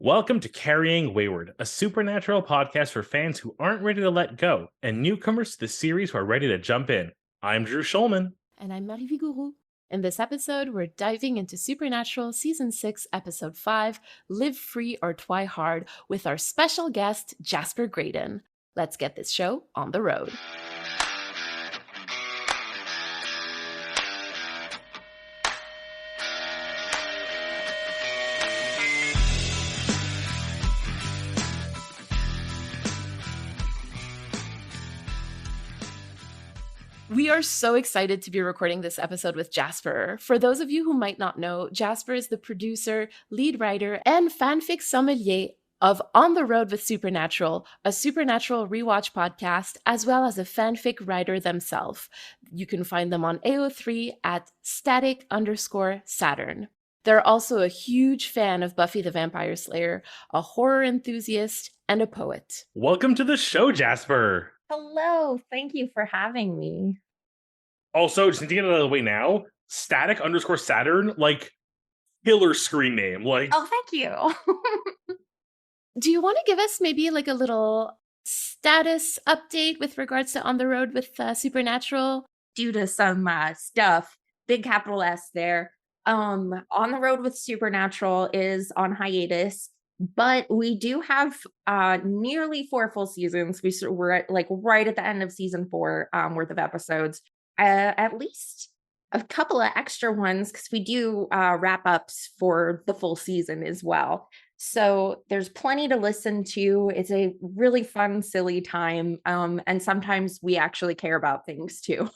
Welcome to Carrying Wayward, a supernatural podcast for fans who aren't ready to let go and newcomers to the series who are ready to jump in. I'm Drew Schulman. And I'm Marie Vigourou. In this episode, we're diving into Supernatural Season 6, Episode 5, Live Free or Twi-Hard, with our special guest, Jasper Graydon. Let's get this show on the road. We are so excited to be recording this episode with Jasper. For those of you who might not know, Jasper is the producer, lead writer, and fanfic sommelier of On the Road with Supernatural, a supernatural rewatch podcast, as well as a fanfic writer themselves. You can find them on AO3 at static_Saturn. They're also a huge fan of Buffy the Vampire Slayer, a horror enthusiast, and a poet. Welcome to the show, Jasper. Hello, thank you for having me. Also, just to get it out of the way now, static_Saturn, like, killer screen name. Oh, thank you. Do you want to give us maybe like a little status update with regards to On the Road with Supernatural? Due to some stuff, big capital S there. On the Road with Supernatural is on hiatus, but we do have nearly 4 full seasons. We're at, like, right at the end of season 4 worth of episodes. At least a couple of extra ones because we do wrap ups for the full season as well. So there's plenty to listen to. It's a really fun, silly time. And sometimes we actually care about things too.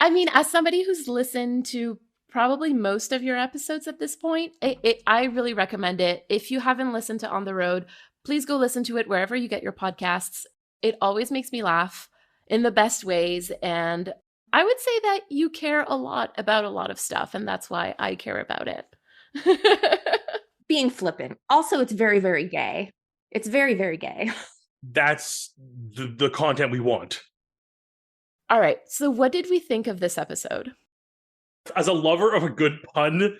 I mean, as somebody who's listened to probably most of your episodes at this point, I really recommend it. If you haven't listened to On the Road, please go listen to it wherever you get your podcasts. It always makes me laugh in the best ways. And I would say that you care a lot about a lot of stuff, and that's why I care about it. Being flippant. Also, it's very, very gay. It's very, very gay. That's the content we want. All right. So what did we think of this episode? As a lover of a good pun,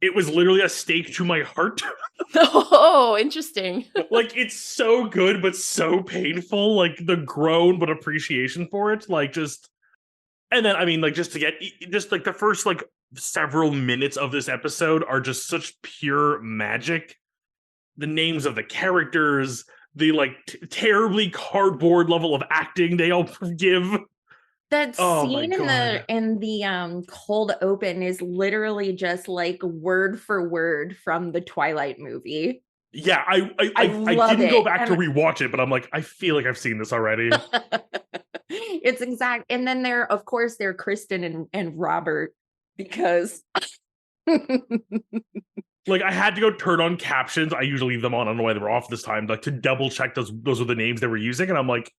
it was literally a stake to my heart. Oh, interesting. Like, it's so good, but so painful. Like, the groan, but appreciation for it. Like, just... And then, I mean, like, just to get... Just, like, the first, like, several minutes of this episode are just such pure magic. The names of the characters, the, like, terribly cardboard level of acting they all give. That scene in the cold open is literally just like word for word from the Twilight movie. Yeah, I didn't go back to rewatch it, but I'm like, I feel like I've seen this already. It's exact. And then they're Kristen and Robert, because like, I had to go turn on captions. I usually leave them on. I don't know why they were off this time, like, to double check those are the names they were using, and I'm like,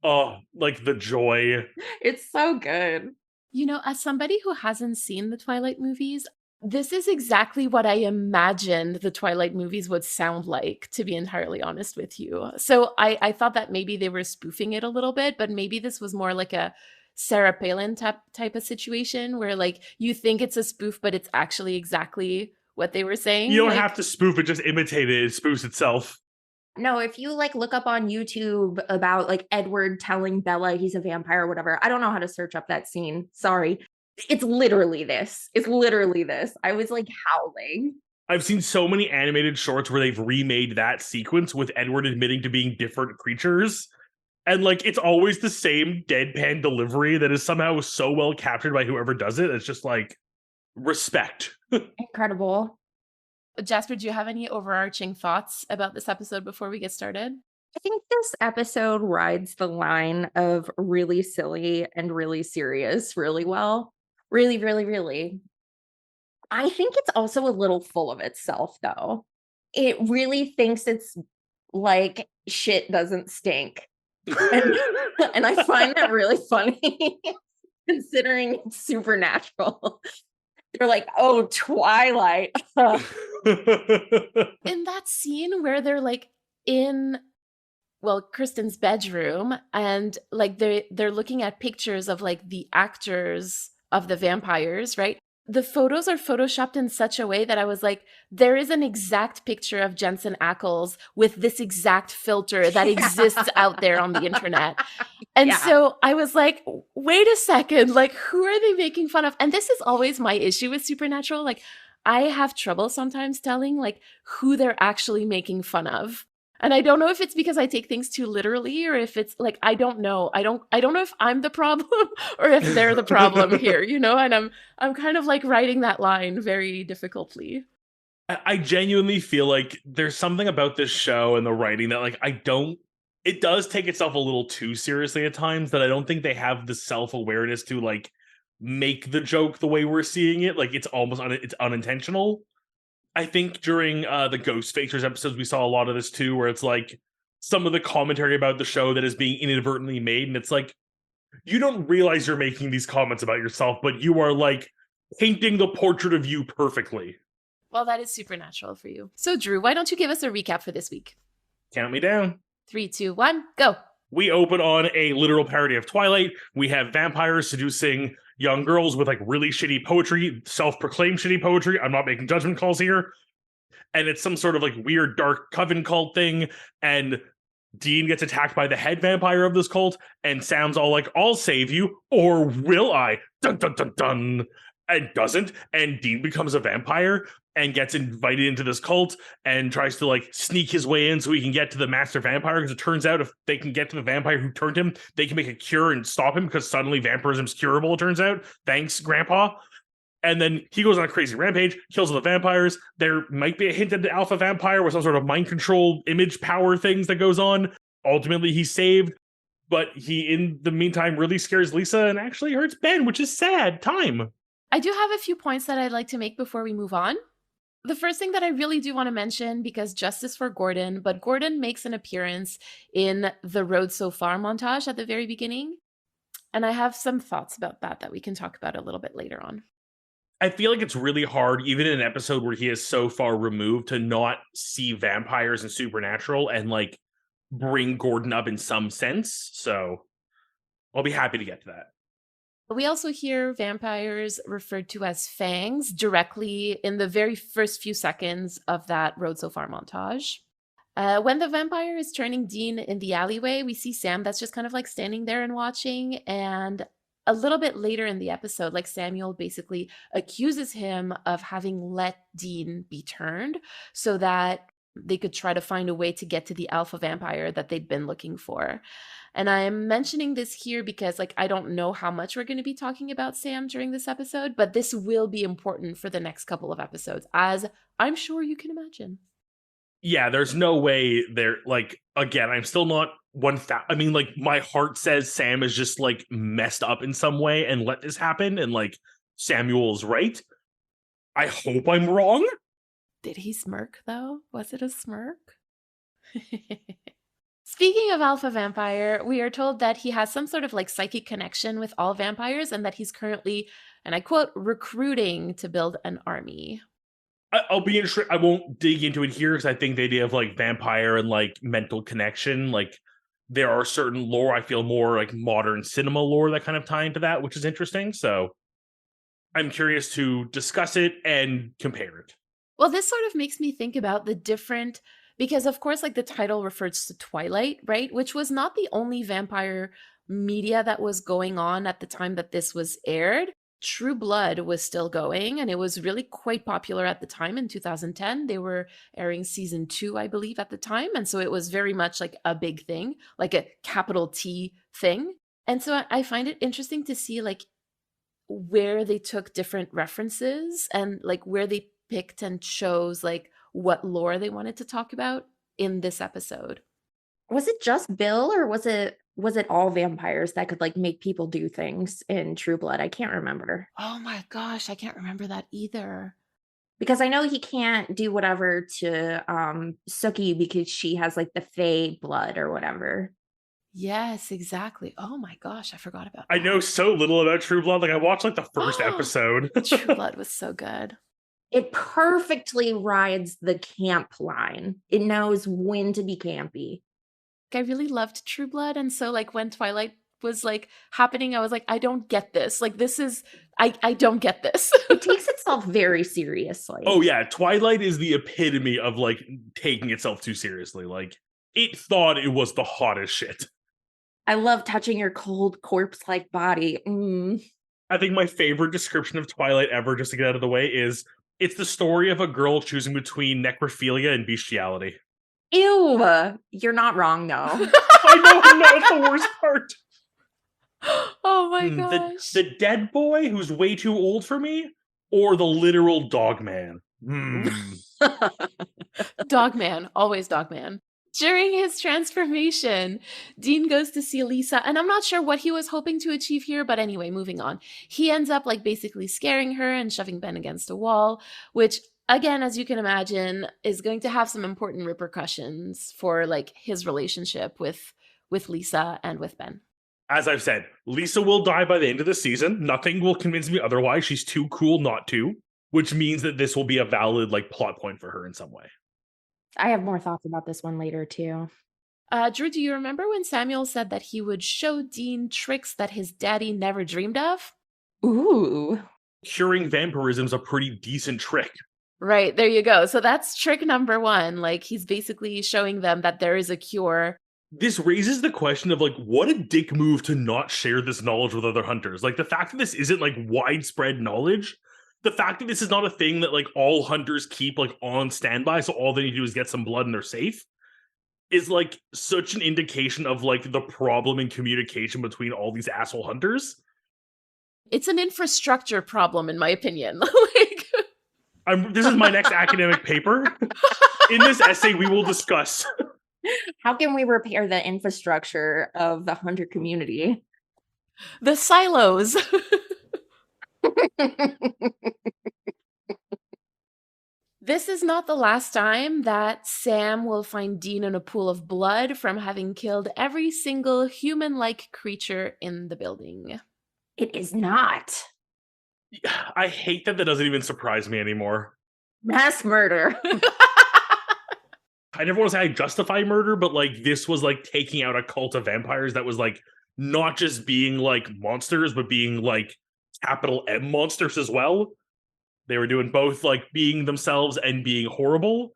oh, like, the joy. It's so good. You know, as somebody who hasn't seen the Twilight movies, this is exactly what I imagined the Twilight movies would sound like, to be entirely honest with you. So I thought that maybe they were spoofing it a little bit, but maybe this was more like a Sarah Palin type of situation where, like, you think it's a spoof, but it's actually exactly what they were saying. You don't have to spoof it, just imitate it. It spoofs itself. No, if you, like, look up on YouTube about, like, Edward telling Bella he's a vampire or whatever, I don't know how to search up that scene. Sorry. It's literally this. I was, like, howling. I've seen so many animated shorts where they've remade that sequence with Edward admitting to being different creatures. And, like, it's always the same deadpan delivery that is somehow so well captured by whoever does it. It's just, like, respect. Incredible. Jasper, do you have any overarching thoughts about this episode before we get started? I think this episode rides the line of really silly and really serious really well. Really, really, really. I think it's also a little full of itself, though. It really thinks it's like shit doesn't stink. And I find that really funny, considering it's Supernatural. They're like, oh, Twilight. In that scene where they're, like, in, well, Kristen's bedroom, and, like, they're looking at pictures of, like, the actors of the vampires, right? the photos are photoshopped in such a way that I was like, there is an exact picture of Jensen Ackles with this exact filter that exists out there on the internet. And so I was like, wait a second, like, who are they making fun of? And this is always my issue with Supernatural. Like, I have trouble sometimes telling like who they're actually making fun of. And I don't know if it's because I take things too literally or if it's like, I don't know. I don't know if I'm the problem or if they're the problem here, you know? And I'm kind of like writing that line very difficultly. I genuinely feel like there's something about this show and the writing that like it does take itself a little too seriously at times, that I don't think they have the self-awareness to like make the joke the way we're seeing it. Like it's almost it's unintentional. I think during the Ghost Facers episodes, we saw a lot of this too, where it's like some of the commentary about the show that is being inadvertently made. And it's like, you don't realize you're making these comments about yourself, but you are like painting the portrait of you perfectly. Well, that is Supernatural for you. So Drew, why don't you give us a recap for this week? Count me down. 3, 2, 1, go. We open on a literal parody of Twilight. We have vampires seducing young girls with like really shitty poetry, self-proclaimed shitty poetry. I'm not making judgment calls here. And it's some sort of like weird dark coven cult thing. And Dean gets attacked by the head vampire of this cult. And Sam's all like, I'll save you, or will I? Dun, dun, dun, dun. And doesn't. And Dean becomes a vampire and gets invited into this cult and tries to like sneak his way in so he can get to the master vampire, because it turns out if they can get to the vampire who turned him, they can make a cure and stop him, because suddenly vampirism's curable, it turns out. Thanks, Grandpa. And then he goes on a crazy rampage, kills all the vampires. There might be a hint at the alpha vampire with some sort of mind control image power things that goes on. Ultimately, he's saved, but he, in the meantime, really scares Lisa and actually hurts Ben, which is sad. Time. I do have a few points that I'd like to make before we move on. The first thing that I really do want to mention, because justice for Gordon, but Gordon makes an appearance in the Road So Far montage at the very beginning. And I have some thoughts about that we can talk about a little bit later on. I feel like it's really hard, even in an episode where he is so far removed, to not see vampires and Supernatural and like bring Gordon up in some sense. So I'll be happy to get to that. We also hear vampires referred to as fangs directly in the very first few seconds of that Road So Far montage. When the vampire is turning Dean in the alleyway, we see Sam that's just kind of like standing there and watching. And a little bit later in the episode, like Samuel basically accuses him of having let Dean be turned so that they could try to find a way to get to the alpha vampire that they'd been looking for. And I'm mentioning this here because like I don't know how much we're going to be talking about Sam during this episode, but this will be important for the next couple of episodes, as I'm sure you can imagine. Yeah, there's no way they're like, again, I'm still not 1,000. I mean, like, my heart says Sam is just like messed up in some way and let this happen, and like Samuel's right. I hope I'm wrong. Did he smirk though? Was it a smirk? Speaking of alpha vampire, we are told that he has some sort of like psychic connection with all vampires and that he's currently, and I quote, recruiting to build an army. I'll be interested. I won't dig into it here because I think the idea of like vampire and like mental connection, like there are certain lore, I feel more like modern cinema lore that kind of tie into that, which is interesting. So I'm curious to discuss it and compare it. Well, this sort of makes me think about the different, because of course, like the title refers to Twilight, right? Which was not the only vampire media that was going on at the time that this was aired. True Blood was still going, and it was really quite popular at the time in 2010. They were airing season 2, I believe, at the time. And so it was very much like a big thing, like a capital T thing. And so I find it interesting to see like where they took different references and like where they picked and chose like what lore they wanted to talk about in this episode. Was it just Bill, or was it all vampires that could like make people do things in True Blood? I can't remember. Oh my gosh, I can't remember that either. Because I know he can't do whatever to Sookie because she has like the Fae blood or whatever. Yes, exactly. Oh my gosh, I forgot about that. I know so little about True Blood. Like I watched like the first episode. True Blood was so good. It perfectly rides the camp line. It knows when to be campy. I really loved True Blood, and so like when Twilight was like happening, I was like, I don't get this. Like this is, I don't get this. It takes itself very seriously. Oh yeah, Twilight is the epitome of like taking itself too seriously. Like it thought it was the hottest shit. I love touching your cold corpse-like body. I think my favorite description of Twilight ever, just to get out of the way, is it's the story of a girl choosing between necrophilia and bestiality. Ew, you're not wrong though. I know, I'm not. It's the worst part. Oh my gosh. The dead boy who's way too old for me, or the literal dog man. Dogman, always Dogman. During his transformation, Dean goes to see Lisa, and I'm not sure what he was hoping to achieve here, but anyway, moving on. He ends up like basically scaring her and shoving Ben against a wall, which again, as you can imagine, is going to have some important repercussions for like his relationship with Lisa and with Ben. As I've said, Lisa will die by the end of the season. Nothing will convince me otherwise. She's too cool not to, which means that this will be a valid like plot point for her in some way. I have more thoughts about this one later too. Drew, do you remember when Samuel said that he would show Dean tricks that his daddy never dreamed of? Ooh. Curing vampirism is a pretty decent trick. Right, there you go. So that's trick number one. Like he's basically showing them that there is a cure. This raises the question of like, what a dick move to not share this knowledge with other hunters. Like the fact that this isn't like widespread knowledge, the fact that this is not a thing that like all hunters keep like on standby, so all they need to do is get some blood and they're safe, is like such an indication of like the problem in communication between all these asshole hunters. It's an infrastructure problem, in my opinion. This is my next academic paper. In this essay, we will discuss how can we repair the infrastructure of the hunter community? The silos. This is not the last time that Sam will find Dean in a pool of blood from having killed every single human-like creature in the building. It is not. I hate that doesn't even surprise me anymore. Mass murder. I never want to say I justify murder, but like this was like taking out a cult of vampires that was like not just being like monsters, but being like capital M monsters as well. They were doing both like being themselves and being horrible.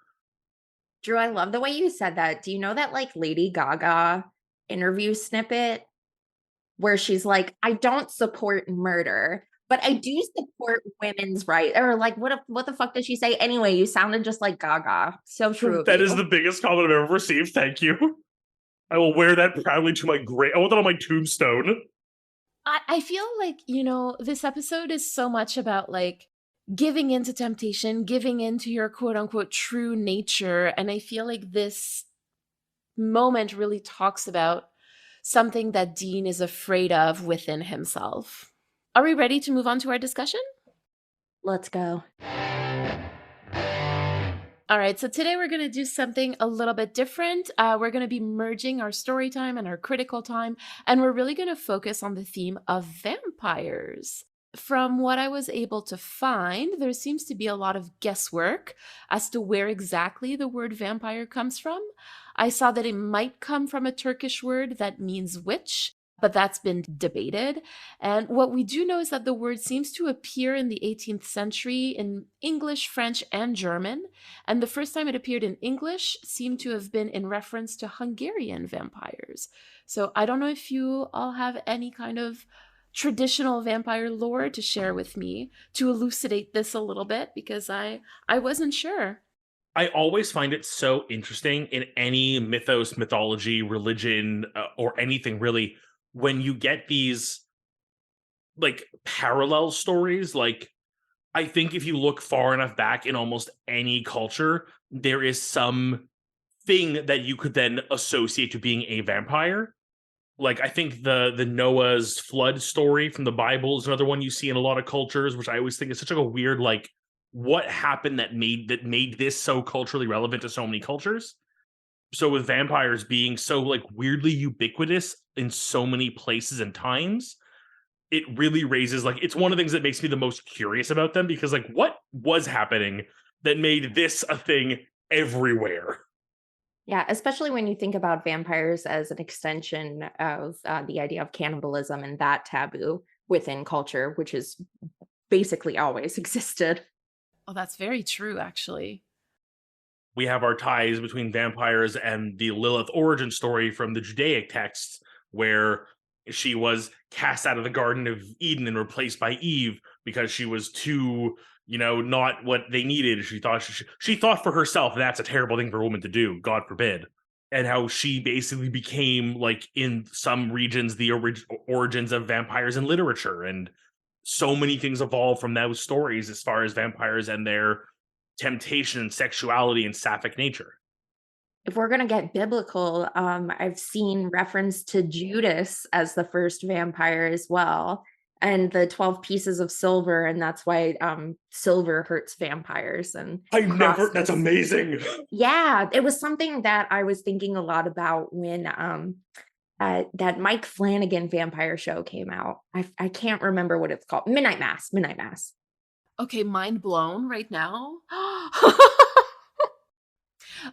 Drew, I love the way you said that. Do you know that like Lady Gaga interview snippet where she's like, I don't support murder, but I do support women's rights? Or like, what the fuck did she say? Anyway, you sounded just like Gaga. So true. That is the biggest compliment I've ever received. Thank you. I will wear that proudly to my grave. I want that on my tombstone. I feel like, this episode is so much about like giving into temptation, giving into your quote unquote true nature. And I feel like this moment really talks about something that Dean is afraid of within himself. Are we ready to move on to our discussion? Let's go. All right, so today we're going to do something a little bit different. We're going to be merging our story time and our critical time, and we're really going to focus on the theme of vampires. From what I was able to find, there seems to be a lot of guesswork as to where exactly the word vampire comes from. I saw that it might come from a Turkish word that means witch, but that's been debated. And what we do know is that the word seems to appear in the 18th century in English, French, and German. And the first time it appeared in English seemed to have been in reference to Hungarian vampires. So I don't know if you all have any kind of traditional vampire lore to share with me to elucidate this a little bit, because I wasn't sure. I always find it so interesting in any mythos, mythology, religion, or anything really, when you get these like parallel stories. Like I think if you look far enough back in almost any culture, there is some thing that you could then associate to being a vampire. Like I think the Noah's flood story from the Bible is another one you see in a lot of cultures, which I always think is such a weird, like, what happened that made this so culturally relevant to so many cultures. So with vampires being so like weirdly ubiquitous in so many places and times, it really raises like, it's one of the things that makes me the most curious about them, because like what was happening that made this a thing everywhere? Yeah, especially when you think about vampires as an extension of the idea of cannibalism and that taboo. within culture, which has basically always existed. Oh, that's very true, actually. We have our ties between vampires and the Lilith origin story from the Judaic texts, where she was cast out of the Garden of Eden and replaced by Eve because she was too, not what they needed. She thought for herself that's a terrible thing for a woman to do, God forbid. And how she basically became, like, in some regions, the origins of vampires in literature. And so many things evolve from those stories as far as vampires and their temptation and sexuality and sapphic nature. If we're gonna get biblical, I've seen reference to Judas as the first vampire as well, and the 12 pieces of silver, and that's why silver hurts vampires and That's crosses. amazing. Yeah, it was something that I was thinking a lot about when that Mike Flanagan vampire show came out. I can't remember what it's called. Midnight Mass. Midnight Mass. Okay, mind blown right now.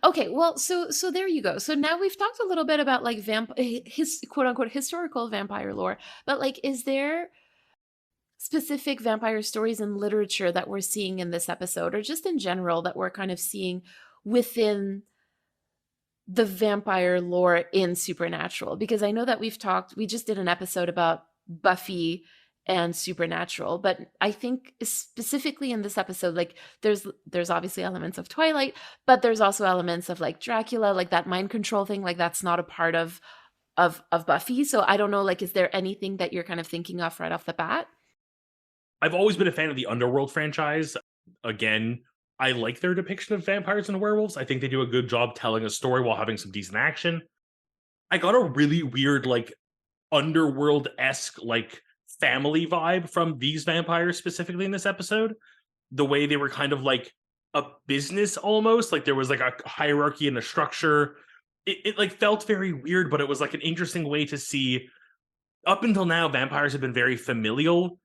Okay, well, so there you go. So now we've talked a little bit about like his quote unquote historical vampire lore, but like, is there specific vampire stories in literature that we're seeing in this episode, or just in general that we're kind of seeing within the vampire lore in Supernatural? Because I know that we just did an episode about Buffy and Supernatural, but I think specifically in this episode, like there's obviously elements of Twilight, but there's also elements of like Dracula, like that mind control thing, like that's not a part of Buffy. So I don't know, like, is there anything that you're kind of thinking of right off the bat? I've always been a fan of the Underworld franchise. Again, I like their depiction of vampires and werewolves. I think they do a good job telling a story while having some decent action. I got a really weird, like, Underworld-esque, like, family vibe from these vampires specifically in this episode. The way they were kind of like a business almost, like there was like a hierarchy and a structure. It like felt very weird, but it was like an interesting way to see. Up until now, vampires have been very familial.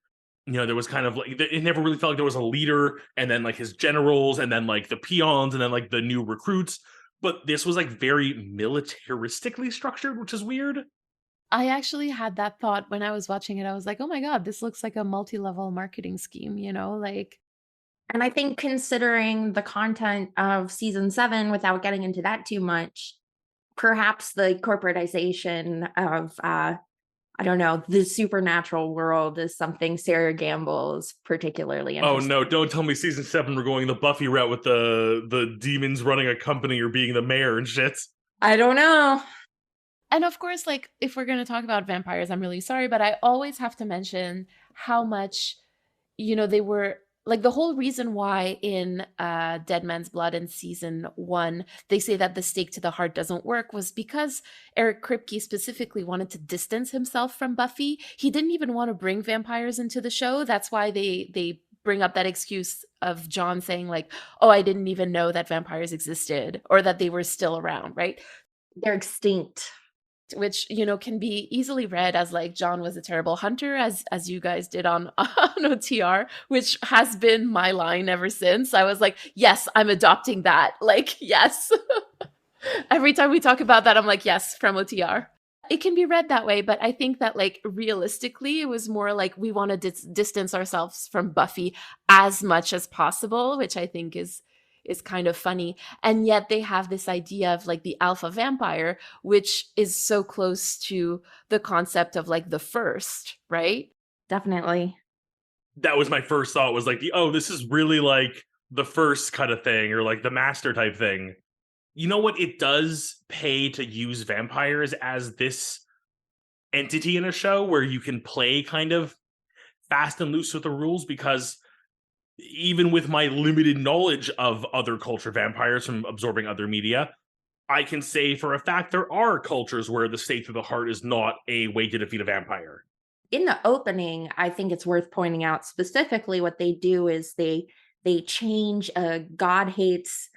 There was kind of like, it never really felt like there was a leader, and then like his generals, and then like the peons, and then like the new recruits. But this was like very militaristically structured, which is weird. I actually had that thought when I was watching it. I was like, oh my God, this looks like a multi-level marketing scheme, like. And I think considering the content of season 7, without getting into that too much, perhaps the corporatization of I don't know, the supernatural world is something Sarah Gamble is particularly interested. Oh no, don't tell me season 7 we're going the Buffy route with the demons running a company or being the mayor and shit. I don't know. And of course, like, if we're going to talk about vampires, I'm really sorry, but I always have to mention how much, they were like the whole reason why in Dead Man's Blood in season 1, they say that the stake to the heart doesn't work was because Eric Kripke specifically wanted to distance himself from Buffy. He didn't even want to bring vampires into the show. That's why they bring up that excuse of John saying like, oh, I didn't even know that vampires existed or that they were still around, right? They're extinct. Which can be easily read as like John was a terrible hunter, as you guys did on OTR, which has been my line ever since. I was like, yes, I'm adopting that. Like, yes. Every time we talk about that, I'm like, yes, from OTR. It can be read that way, but I think that like realistically, it was more like we want to distance ourselves from Buffy as much as possible, which I think is kind of funny. And yet they have this idea of like the alpha vampire, which is so close to the concept of like the first, right? Definitely. That was my first thought, was like, this is really like the first kind of thing, or like the master type thing. You know what? It does pay to use vampires as this entity in a show where you can play kind of fast and loose with the rules, because even with my limited knowledge of other culture vampires from absorbing other media, I can say for a fact there are cultures where the stake to the heart is not a way to defeat a vampire. In the opening, I think it's worth pointing out specifically what they do is they change God hates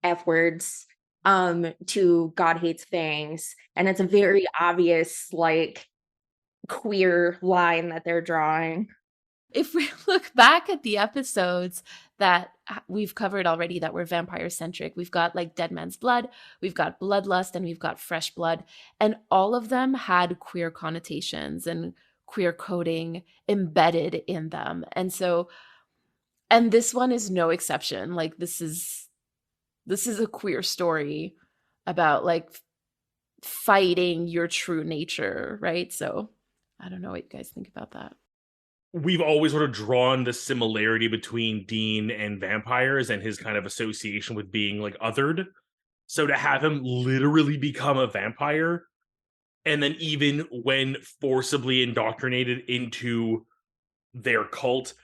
F words to God hates fangs. And it's a very obvious like queer line that they're drawing. If we look back at the episodes that we've covered already that were vampire centric, we've got like Dead Man's Blood, we've got Bloodlust, and we've got Fresh Blood. And all of them had queer connotations and queer coding embedded in them. And so, and this one is no exception. Like this is a queer story about like fighting your true nature, right? So I don't know what you guys think about that. We've always sort of drawn the similarity between Dean and vampires and his kind of association with being like othered. So to have him literally become a vampire, and then even when forcibly indoctrinated into their cult,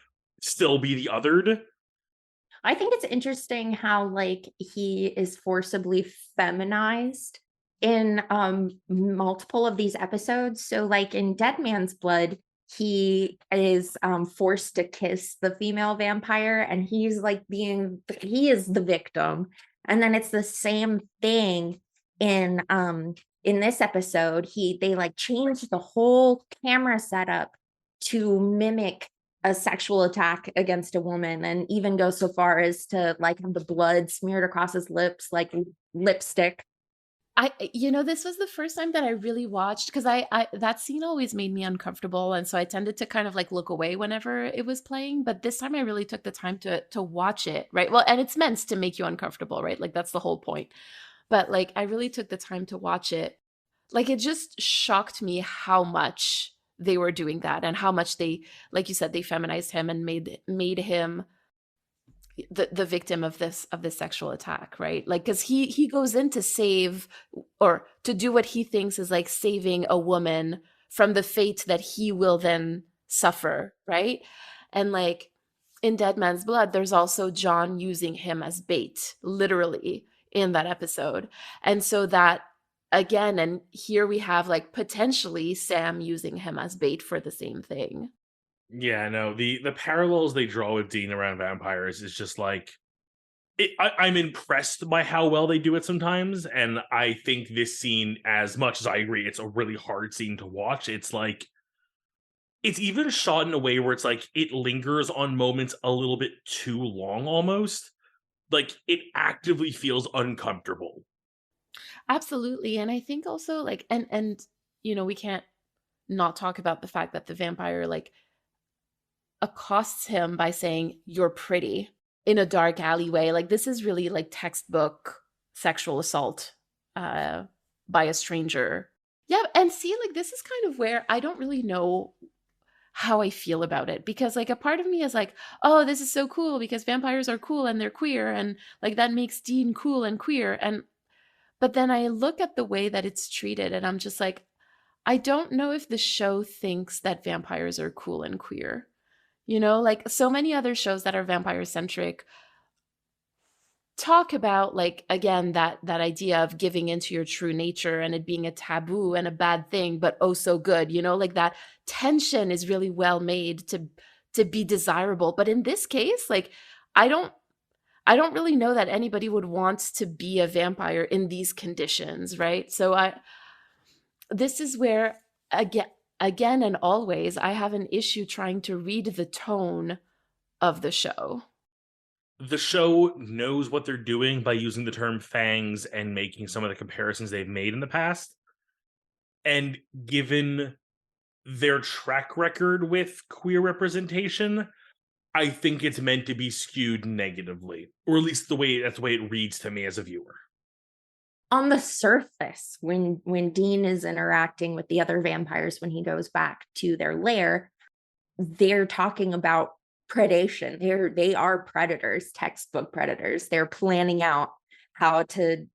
still be the othered. I think it's interesting how like he is forcibly feminized in multiple of these episodes. So like in Dead Man's Blood, he is forced to kiss the female vampire, and he's like he is the victim. And then it's the same thing in this episode. They like changed the whole camera setup to mimic a sexual attack against a woman, and even go so far as to like have the blood smeared across his lips like lipstick. This was the first time that I really watched, because I that scene always made me uncomfortable, and so I tended to kind of like look away whenever it was playing. But this time I really took the time to watch it, right? Well, and it's meant to make you uncomfortable, right? Like that's the whole point. But like I really took the time to watch it. Like it just shocked me how much they were doing that, and how much they, like you said, they feminized him and made him the victim of this sexual attack, right? Like because he goes in to save, or to do what he thinks is like saving a woman from the fate that he will then suffer, right? And like in Dead Man's Blood, there's also John using him as bait, literally, in that episode. And so that, again, and here we have like potentially Sam using him as bait for the same thing. Yeah, no, the parallels they draw with Dean around vampires is just like I'm impressed by how well they do it sometimes, and I think this scene, as much as I agree, it's a really hard scene to watch. It's like it's even shot in a way where it's like it lingers on moments a little bit too long, almost. Like it actively feels uncomfortable. Absolutely. And I think also like, and we can't not talk about the fact that the vampire like accosts him by saying, "You're pretty," in a dark alleyway. Like this is really like textbook sexual assault by a stranger. Yeah, and see, like this is kind of where I don't really know how I feel about it, because like a part of me is like, oh, this is so cool because vampires are cool and they're queer, and like that makes Dean cool and queer. And but then I look at the way that it's treated and I'm just like, I don't know if the show thinks that vampires are cool and queer. Like so many other shows that are vampire centric talk about, like, again, that idea of giving into your true nature and it being a taboo and a bad thing, but oh so good. Like that tension is really well made to be desirable. But in this case, like I don't really know that anybody would want to be a vampire in these conditions, right? So this is where again and always I have an issue trying to read the tone of the show. The show knows what they're doing by using the term fangs and making some of the comparisons they've made in the past. And given their track record with queer representation, I think it's meant to be skewed negatively, or at least that's the way it reads to me as a viewer. On the surface, when Dean is interacting with the other vampires, when he goes back to their lair, they're talking about predation. They are predators, textbook predators. They're planning out how to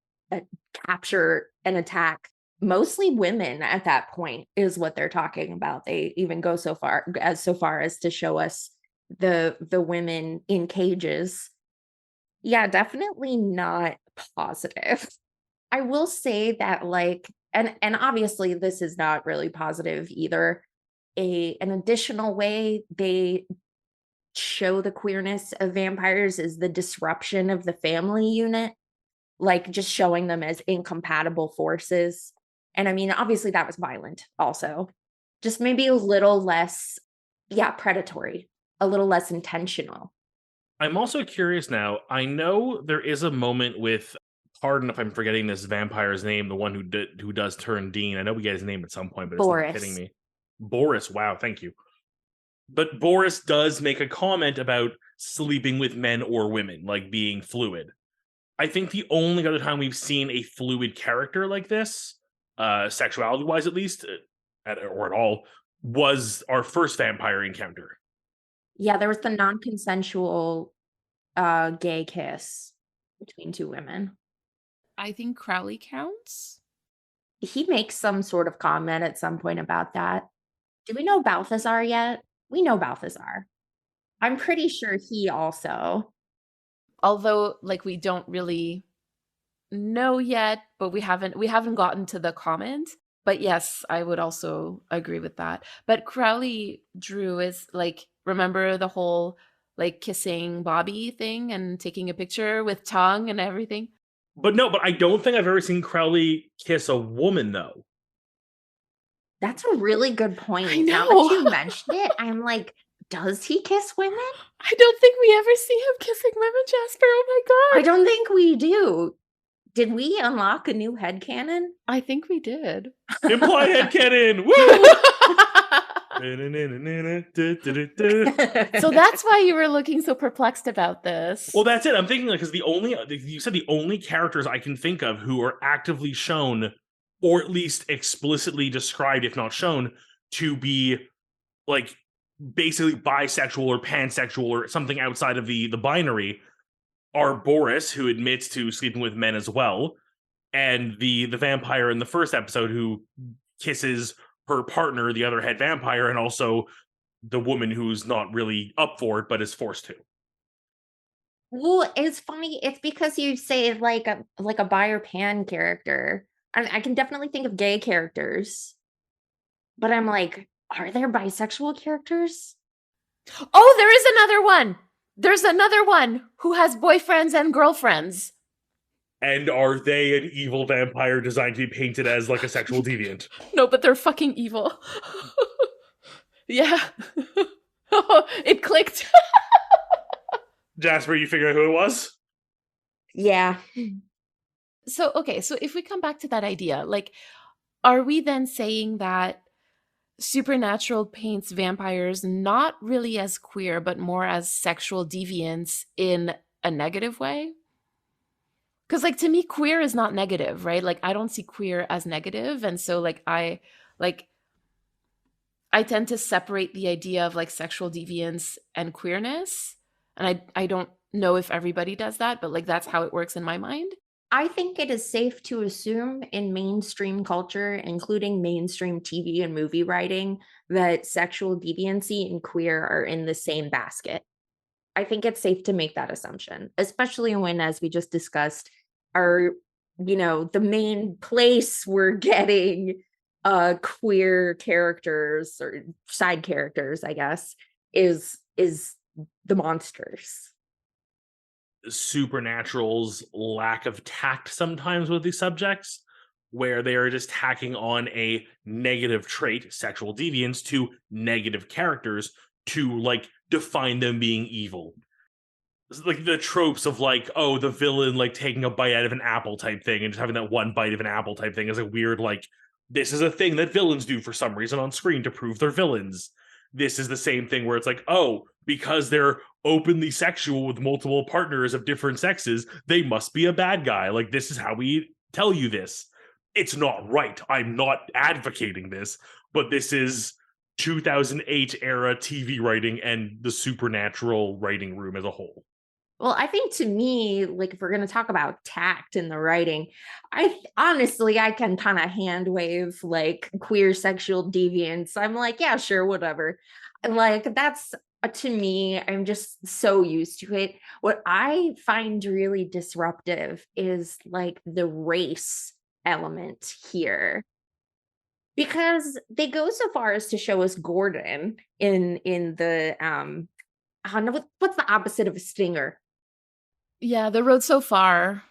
capture and attack mostly women at that point, is what they're talking about. They even go so far as to show us the women in cages. Yeah, definitely not positive. I will say that, like, and obviously this is not really positive either. An additional way they show the queerness of vampires is the disruption of the family unit, like just showing them as incompatible forces. And I mean, obviously that was violent also. Just maybe a little less, predatory, a little less intentional. I'm also curious now. I know there is a moment with, pardon if I'm forgetting this vampire's name, the one who does turn Dean. I know we get his name at some point, but it's not hitting Boris. me. Boris, wow, thank you. But Boris does make a comment about sleeping with men or women, like being fluid. I think the only other time we've seen a fluid character like this, sexuality wise at least, or at all, was our first vampire encounter. Yeah, there was the non-consensual gay kiss between two women. I think Crowley counts. He makes some sort of comment at some point about that. Do we know Balthazar yet? We know Balthazar. I'm pretty sure he also. Although, like, we don't really know yet, but we haven't gotten to the comment. But yes, I would also agree with that. But Crowley Drew is like, remember the whole like kissing Bobby thing and taking a picture with tongue and everything? But no, but I don't think I've ever seen Crowley kiss a woman, though. That's a really good point. I Now know. that you mentioned it, I'm like, does he kiss women? I don't think we ever see him kissing women, Jasper. Oh my I god. don't think we do. Did we unlock a new headcanon? I think we did. Implied headcanon! Woo! So that's why you were looking so perplexed about this. Well, that's it. I'm thinking, like, because you said the only characters I can think of who are actively shown, or at least explicitly described, if not shown, to be like basically bisexual or pansexual or something outside of the binary, are Boris, who admits to sleeping with men as well, and the vampire in the first episode who kisses her partner, the other head vampire, and also the woman who's not really up for it but is forced to. Well, it's funny. It's because you say like a bi or pan character. I can definitely think of gay characters, but I'm like, are there bisexual characters? Oh, there is another one. There's another one who has boyfriends and girlfriends. And are they an evil vampire designed to be painted as like a sexual deviant? No, but they're fucking evil. Yeah. It clicked. Jasper, you figure out who it was? Yeah. So, okay, so if we come back to that idea, like, are we then saying that Supernatural paints vampires not really as queer, but more as sexual deviants in a negative way? Because, like, to me, queer is not negative, right? Like, I don't see queer as negative. And so, like, I tend to separate the idea of like sexual deviance and queerness. And I don't know if everybody does that, but like that's how it works in my mind. I think it is safe to assume in mainstream culture, including mainstream TV and movie writing, that sexual deviancy and queer are in the same basket. I think it's safe to make that assumption, especially when, as we just discussed, are, the main place we're getting queer characters or side characters, I guess, is the monsters. Supernatural's lack of tact sometimes with these subjects, where they are just tacking on a negative trait, sexual deviance, to negative characters to like define them being evil. It's like the tropes of like, oh, the villain like taking a bite out of an apple type thing and just having that one bite of an apple type thing is a weird, like, this is a thing that villains do for some reason on screen to prove they're villains. This is the same thing where it's like, oh, because they're openly sexual with multiple partners of different sexes, they must be a bad guy. Like, this is how we tell you this. It's not right. I'm not advocating this, but this is 2008 era TV writing and the Supernatural writing room as a whole. Well, I think to me, like if we're going to talk about tact in the writing, I can kind of hand wave like queer sexual deviance. I'm like, yeah, sure, whatever. Like that's to me, I'm just so used to it. What I find really disruptive is like the race element here. Because they go so far as to show us Gordon in the I don't know what's the opposite of a stinger. Yeah, the road so far.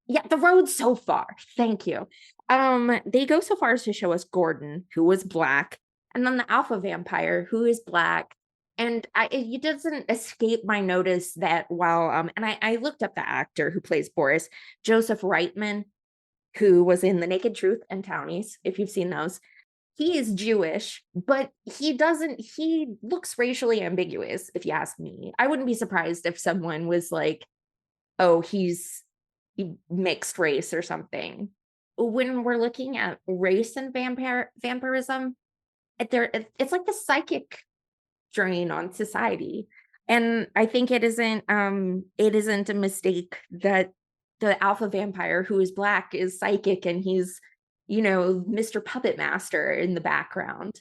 Yeah, the road so far. Thank you. They go so far as to show us Gordon, who was black, and then the alpha vampire, who is black. And it doesn't escape my notice that while and I looked up the actor who plays Boris, Joseph Reitman, who was in The Naked Truth and Townies, if you've seen those. he is Jewish, but he looks racially ambiguous, if you ask me. I wouldn't be surprised if someone was like, oh, he's mixed race or something. When we're looking at race and vampirism, it's like the psychic drain on society. And I think it isn't a mistake that the alpha vampire who is black is psychic, and he's, Mr. Puppet Master in the background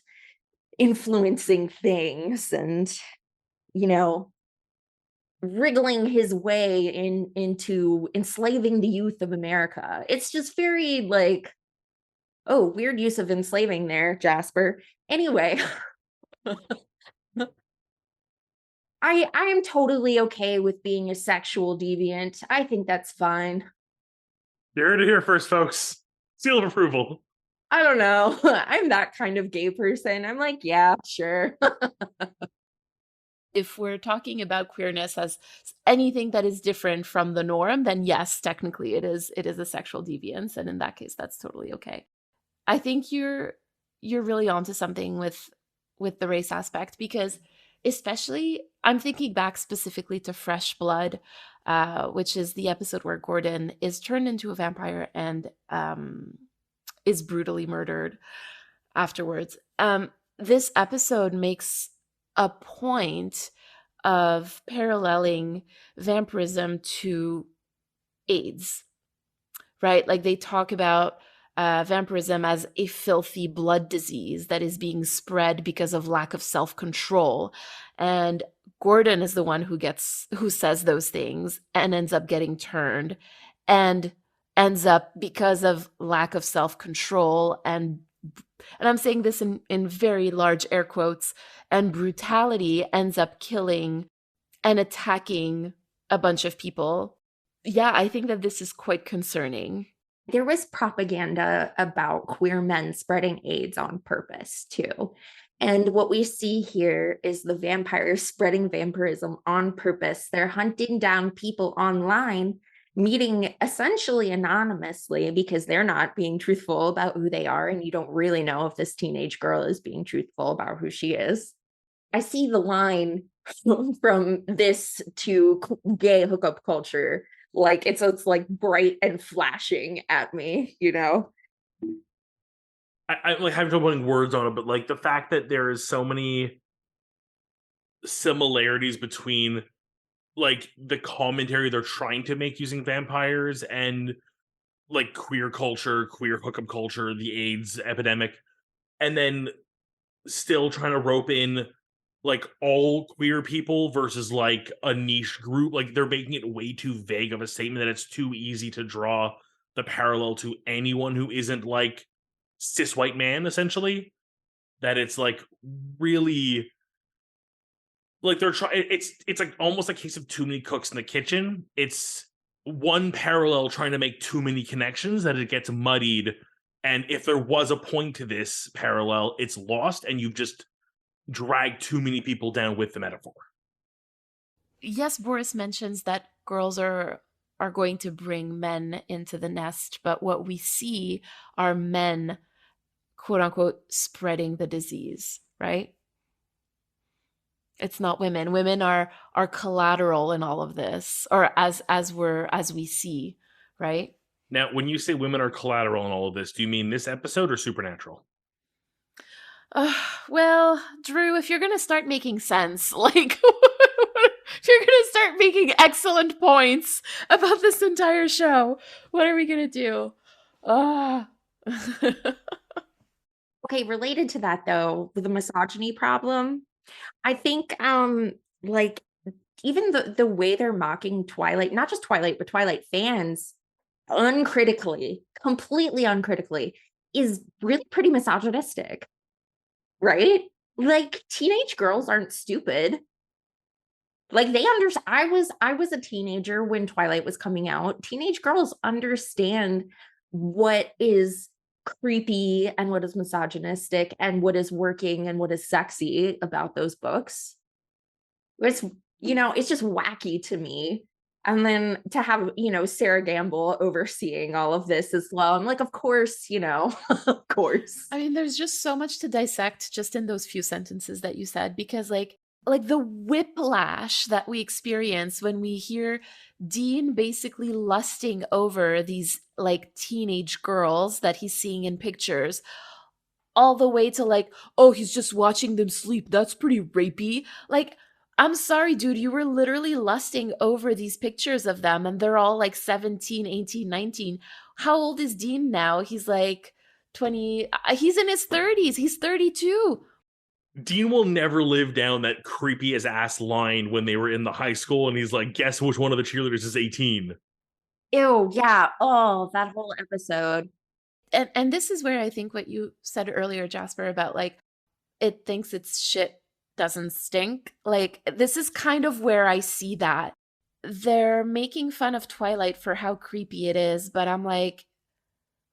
influencing things and, wriggling his way into enslaving the youth of America. It's just very like, oh, weird use of enslaving there, Jasper. Anyway, I am totally okay with being a sexual deviant. I think that's fine. You heard it here first, folks. Seal of approval. I don't know. I'm that kind of gay person. I'm like, yeah, sure. If we're talking about queerness as anything that is different from the norm, then yes, technically it is a sexual deviance, and in that case, that's totally okay. I think you're really onto something with the race aspect, because especially I'm thinking back specifically to Fresh Blood, which is the episode where Gordon is turned into a vampire and is brutally murdered afterwards. This episode makes a point of paralleling vampirism to AIDS, right? Like they talk about vampirism as a filthy blood disease that is being spread because of lack of self-control. And Gordon is the one who says those things and ends up getting turned, and ends up, because of lack of self-control and I'm saying this in very large air quotes, and brutality, ends up killing and attacking a bunch of people. Yeah, I think that this is quite concerning. There was propaganda about queer men spreading AIDS on purpose too. And what we see here is the vampires spreading vampirism on purpose. They're hunting down people online, meeting essentially anonymously because they're not being truthful about who they are. And you don't really know if this teenage girl is being truthful about who she is. I see the line from this to gay hookup culture. Like it's like bright and flashing at me, I like have trouble putting words on it, but like the fact that there is so many similarities between like the commentary they're trying to make using vampires and like queer culture, queer hookup culture, the AIDS epidemic, and then still trying to rope in like all queer people versus like a niche group. Like they're making it way too vague of a statement that it's too easy to draw the parallel to anyone who isn't like cis white man, essentially. That it's like really like they're trying. It's like almost a case of too many cooks in the kitchen. It's one parallel trying to make too many connections that it gets muddied. And if there was a point to this parallel, it's lost, and you've just dragged too many people down with the metaphor. Yes, Boris mentions that girls are going to bring men into the nest, but what we see are men, quote unquote, spreading the disease, right? It's not women. Women are collateral in all of this, or as we see, right? Now, when you say women are collateral in all of this, do you mean this episode or Supernatural? Well, Drew, if you're going to start making sense, like, if you're going to start making excellent points about this entire show, what are we going to do? Okay, related to that though, with the misogyny problem, I think like even the way they're mocking Twilight, not just Twilight, but Twilight fans uncritically, completely uncritically, is really pretty misogynistic. Right? Like teenage girls aren't stupid. Like they understand. I was a teenager when Twilight was coming out. Teenage girls understand what is creepy and what is misogynistic and what is working and what is sexy about those books. It's it's just wacky to me And then to have, Sarah Gamble overseeing all of this as well. I'm like, of course, of course. I mean, there's just so much to dissect just in those few sentences that you said, because like the whiplash that we experience when we hear Dean basically lusting over these like teenage girls that he's seeing in pictures, all the way to like, oh, he's just watching them sleep. That's pretty rapey. Like, I'm sorry, dude, you were literally lusting over these pictures of them and they're all like 17, 18, 19. How old is Dean now? He's like 20. He's in his 30s. He's 32. Dean will never live down that creepy as ass line when they were in the high school and he's like, guess which one of the cheerleaders is 18? Ew, yeah. Oh, that whole episode. And this is where I think what you said earlier, Jasper, about like it thinks its shit doesn't stink. Like, this is kind of where I see that. They're making fun of Twilight for how creepy it is, but I'm like,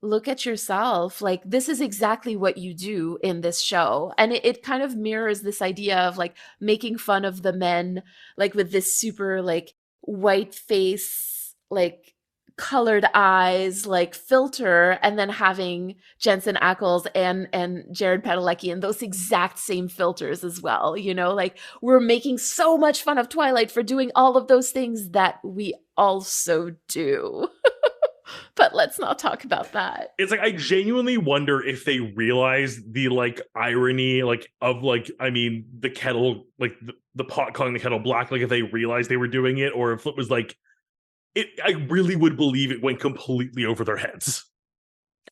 look at yourself. Like, this is exactly what you do in this show. And it kind of mirrors this idea of like making fun of the men, like with this super like white face, like colored eyes, like filter, and then having Jensen Ackles and Jared Padalecki in those exact same filters as well. Like, we're making so much fun of Twilight for doing all of those things that we also do. But let's not talk about that. It's like, I genuinely wonder if they realize the like irony, like of like, I mean, the kettle, like the pot calling the kettle black, like if they realized they were doing it, or if it was like, I really would believe it went completely over their heads.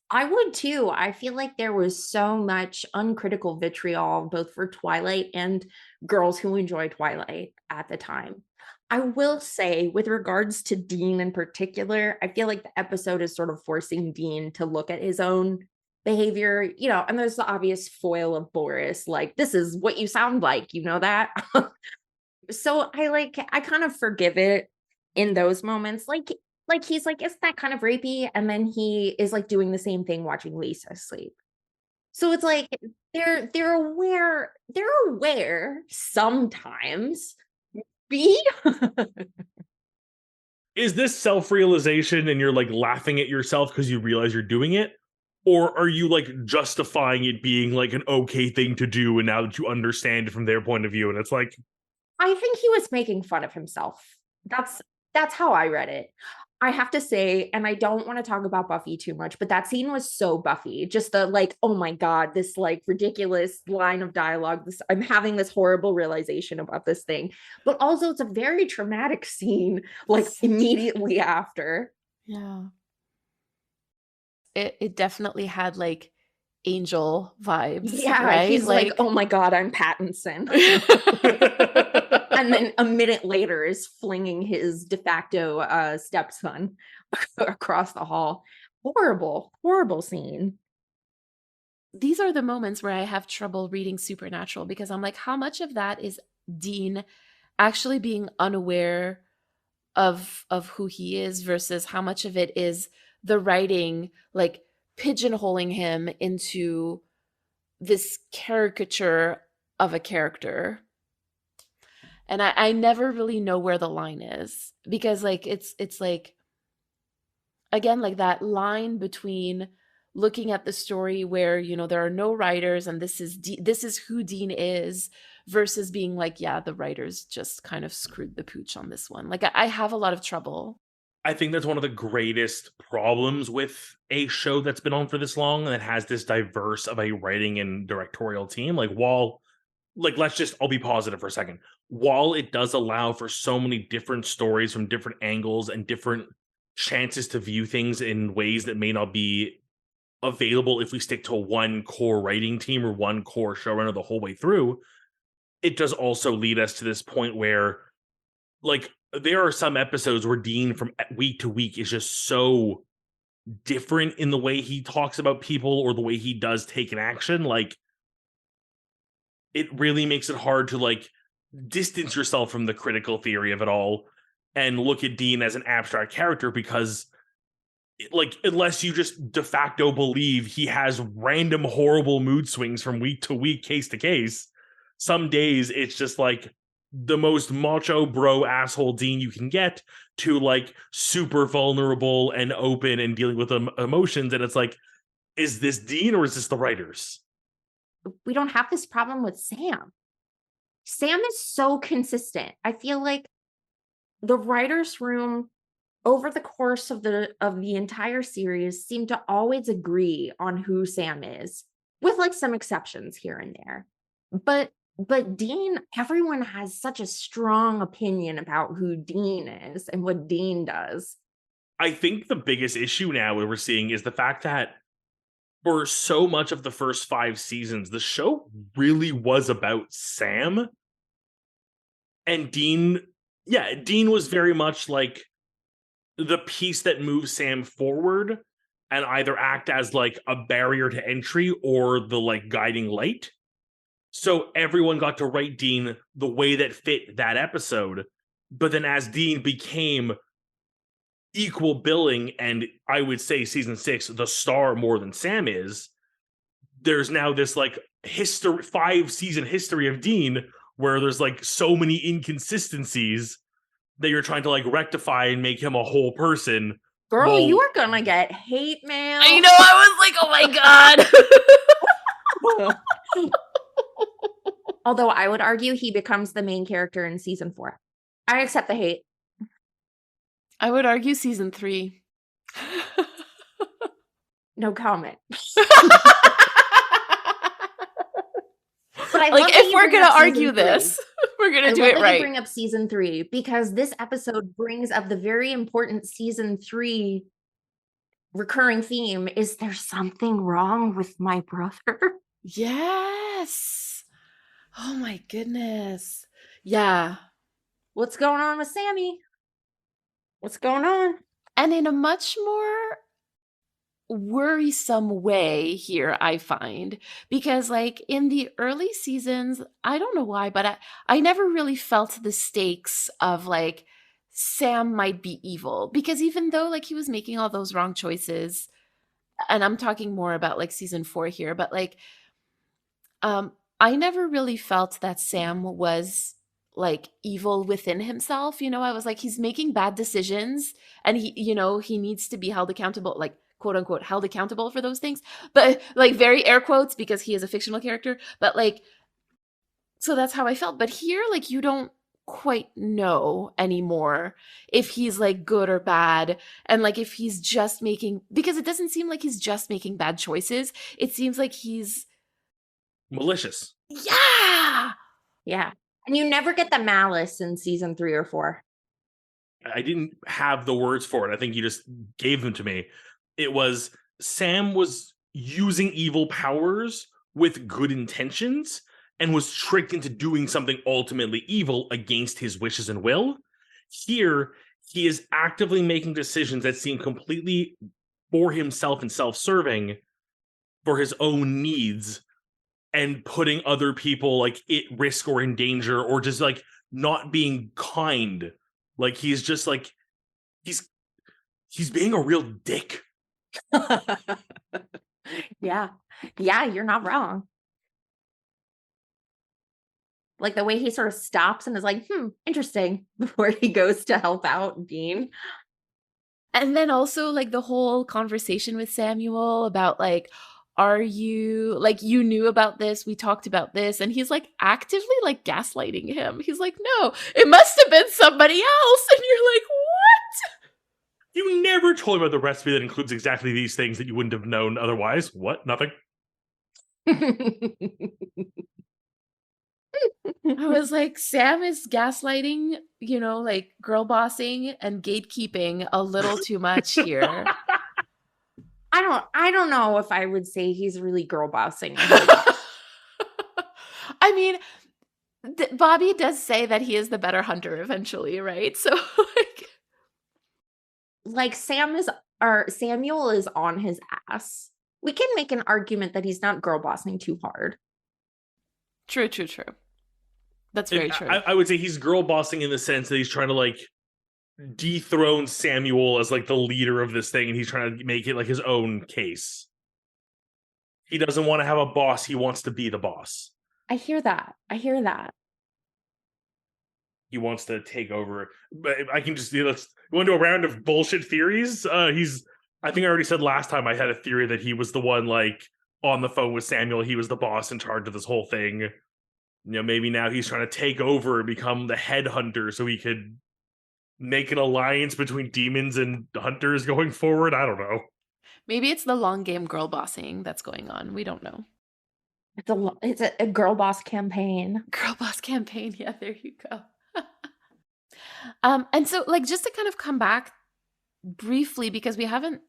I would too. I feel like there was so much uncritical vitriol, both for Twilight and girls who enjoy Twilight at the time. I will say, with regards to Dean in particular, I feel like the episode is sort of forcing Dean to look at his own behavior, and there's the obvious foil of Boris, like, this is what you sound like, that? So I kind of forgive it in those moments. Like he's like, isn't that kind of rapey? And then he is like doing the same thing watching Lisa sleep. So it's like they're aware sometimes. Is this self-realization and you're like laughing at yourself because you realize you're doing it? Or are you like justifying it being like an okay thing to do, and now that you understand it from their point of view, and it's like, I think he was making fun of himself. That's how I read it. I have to say, and I don't want to talk about Buffy too much, but that scene was so Buffy. Just the like, oh my God, this like ridiculous line of dialogue. I'm having this horrible realization about this thing. But also it's a very traumatic scene, like immediately after. Yeah. It definitely had like Angel vibes. Yeah, right? He's like, oh my God, I'm Pattinson. And then a minute later is flinging his de facto stepson across the hall. Horrible, horrible scene. These are the moments where I have trouble reading Supernatural, because I'm like, how much of that is Dean actually being unaware of who he is versus how much of it is the writing like pigeonholing him into this caricature of a character. And I never really know where the line is, because like it's like, again, like that line between looking at the story where, there are no writers and this is who Dean is, versus being like, yeah, the writers just kind of screwed the pooch on this one. Like, I have a lot of trouble. I think that's one of the greatest problems with a show that's been on for this long and that has this diverse of a writing and directorial team. Like, I'll be positive for a second. While it does allow for so many different stories from different angles and different chances to view things in ways that may not be available if we stick to one core writing team or one core showrunner the whole way through, it does also lead us to this point where, like, there are some episodes where Dean from week to week is just so different in the way he talks about people or the way he does take an action. Like, it really makes it hard to like distance yourself from the critical theory of it all and look at Dean as an abstract character, because like, unless you just de facto believe he has random horrible mood swings from week to week, case to case, some days it's just like, the most macho bro asshole Dean you can get to like super vulnerable and open and dealing with emotions. And it's like, is this Dean or is this the writers? We don't have this problem with Sam. Sam is so consistent. I feel like the writers' room over the course of the entire series seemed to always agree on who Sam is, with like some exceptions here and there. But Dean, everyone has such a strong opinion about who Dean is and what Dean does. I think the biggest issue now that we're seeing is the fact that for so much of the first 5 seasons, the show really was about Sam. And Dean was very much like the piece that moves Sam forward and either act as like a barrier to entry or the like guiding light. So everyone got to write Dean the way that fit that episode. But then as Dean became equal billing, and I would say season 6, the star more than Sam is, there's now this like 5-season history of Dean where there's like so many inconsistencies that you're trying to like rectify and make him a whole person. Girl, Well, you are gonna get hate mail. I know. I was like, oh my God. Although I would argue he becomes the main character in season 4. I accept the hate. I would argue season 3. No comment. But I like, love that if you we're bring gonna up season argue 3. this, we're gonna I do love it that right. you bring up season 3 because this episode brings up the very important season 3 recurring theme: is there something wrong with my brother? Yes. Oh my goodness. Yeah. What's going on with Sammy? What's going on? And in a much more worrisome way here, I find, because like in the early seasons, I don't know why, but I never really felt the stakes of like Sam might be evil, because even though like he was making all those wrong choices, and I'm talking more about like season 4 here, but like I never really felt that Sam was like evil within himself. You know, I was like, he's making bad decisions and he needs to be held accountable, like quote unquote, held accountable for those things. But like very air quotes because he is a fictional character. But like, so that's how I felt. But here, like, you don't quite know anymore if he's like good or bad, and like if he's just making, because it doesn't seem like he's just making bad choices. It seems like he's malicious. Yeah. And you never get the malice in season 3 or 4. I didn't have the words for it. I think you just gave them to me. It was Sam was using evil powers with good intentions and was tricked into doing something ultimately evil against his wishes and will. Here, he is actively making decisions that seem completely for himself and self-serving for his own needs, and putting other people like at risk or in danger, or just like not being kind. Like he's just like he's being a real dick. Yeah, you're not wrong. Like the way he sort of stops and is like, interesting, before he goes to help out Dean. And then also like the whole conversation with Samuel about like, are you like, you knew about this, we talked about this, and he's like actively like gaslighting him. He's like, no, it must have been somebody else. And you're like, what? You never told him about the recipe that includes exactly these things that you wouldn't have known otherwise. What? Nothing? I was like, Sam is gaslighting, like girl bossing and gatekeeping a little too much here. I don't know if I would say he's really girl bossing. I mean, Bobby does say that he is the better hunter eventually, right? So like Samuel is on his ass. We can make an argument that he's not girl bossing too hard. True. That's very true. I would say he's girl bossing in the sense that he's trying to like dethrone Samuel as like the leader of this thing, and he's trying to make it like his own case. He doesn't want to have a boss, he wants to be the boss. I hear that. he wants to take over. But I can just let's go into a round of bullshit theories. I think I already said last time I had a theory that he was the one like on the phone with Samuel. He was the boss in charge of this whole thing. Maybe now he's trying to take over and become the head hunter so he could make an alliance between demons and hunters going forward. I don't know. Maybe it's the long game girl bossing that's going on. We don't know. It's a girl boss campaign. Girl boss campaign. Yeah, there you go. And so like just to kind of come back briefly, because we haven't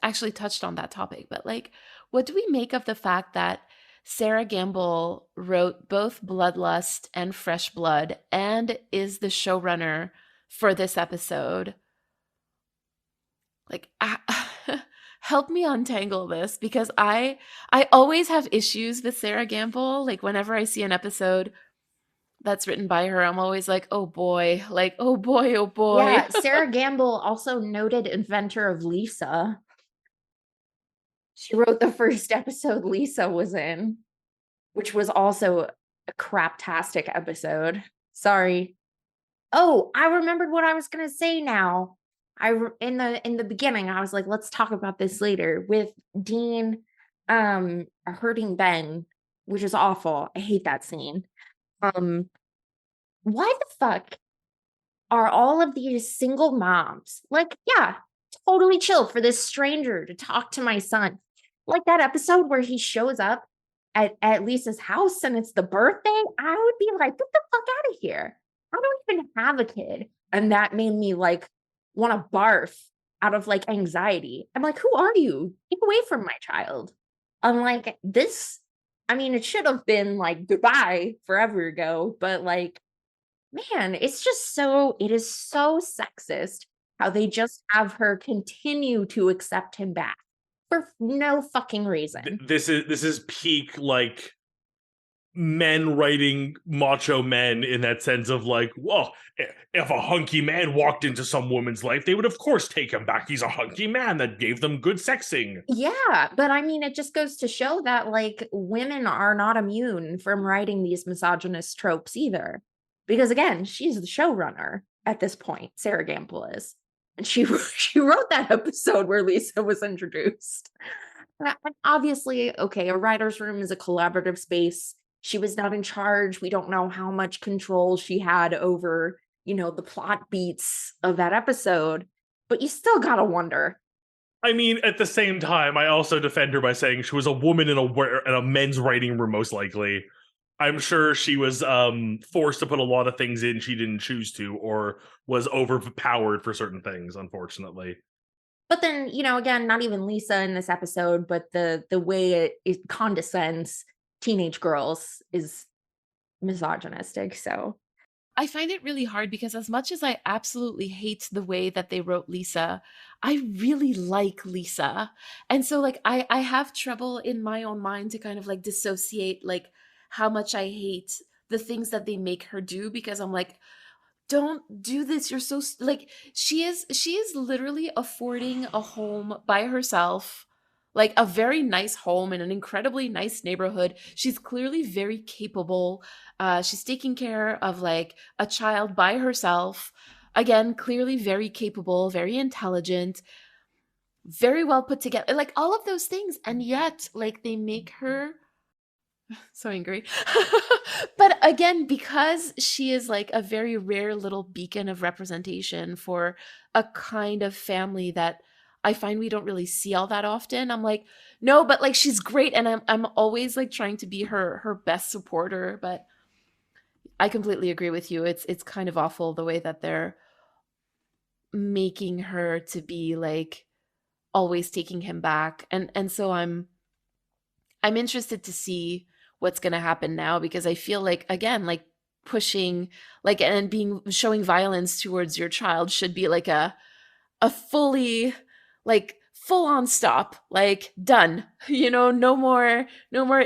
actually touched on that topic, but like what do we make of the fact that Sarah Gamble wrote both Bloodlust and Fresh Blood and is the showrunner for this episode? Like help me untangle this, because I always have issues with Sarah Gamble. Like whenever I see an episode that's written by her, I'm always like, oh boy, like, oh boy, oh boy. Yeah, Sarah Gamble, also noted inventor of Lisa. She wrote the first episode Lisa was in, which was also a craptastic episode. Sorry. Oh, I remembered what I was going to say now. In the beginning, I was like, let's talk about this later, with Dean hurting Ben, which is awful. I hate that scene. Why the fuck are all of these single moms like, yeah, totally chill for this stranger to talk to my son? Like that episode where he shows up at Lisa's house and it's the birthday, I would be like, get the fuck out of here. I don't even have a kid. And that made me like want to barf out of like anxiety. I'm like, who are you? Get away from my child. I'm like, this, I mean, it should have been like goodbye forever ago, but like, man, it is so sexist how they just have her continue to accept him back for no fucking reason. This is peak like men writing macho men, in that sense of like, well, if a hunky man walked into some woman's life, they would of course take him back. He's a hunky man that gave them good sexing. Yeah, but I mean, it just goes to show that like women are not immune from writing these misogynist tropes either. Because again, she's the showrunner at this point, Sarah Gamble is. And she wrote that episode where Lisa was introduced. And obviously, okay, a writer's room is a collaborative space. She was not in charge. We don't know how much control she had over, the plot beats of that episode. But you still gotta wonder. I mean, at the same time, I also defend her by saying she was a woman in a men's writing room, most likely. I'm sure she was forced to put a lot of things in she didn't choose to, or was overpowered for certain things, unfortunately. But then, again, not even Lisa in this episode, but the way it condescends teenage girls is misogynistic. So I find it really hard because as much as I absolutely hate the way that they wrote Lisa, I really like Lisa. And so like I have trouble in my own mind to kind of like dissociate like how much I hate the things that they make her do, because I'm like, don't do this. You're so like, she is literally affording a home by herself, like a very nice home in an incredibly nice neighborhood. She's clearly very capable. She's taking care of like a child by herself. Again, clearly very capable, very intelligent, very well put together, like all of those things. And yet like they make her so angry. But again, because she is like a very rare little beacon of representation for a kind of family that I find we don't really see all that often, I'm like, no, but like she's great, and I'm always like trying to be her best supporter. But I completely agree with you. It's kind of awful the way that they're making her to be like always taking him back. And so I'm interested to see what's going to happen now, because I feel like, again, like pushing like and showing violence towards your child should be like a fully like full on stop, like done, no more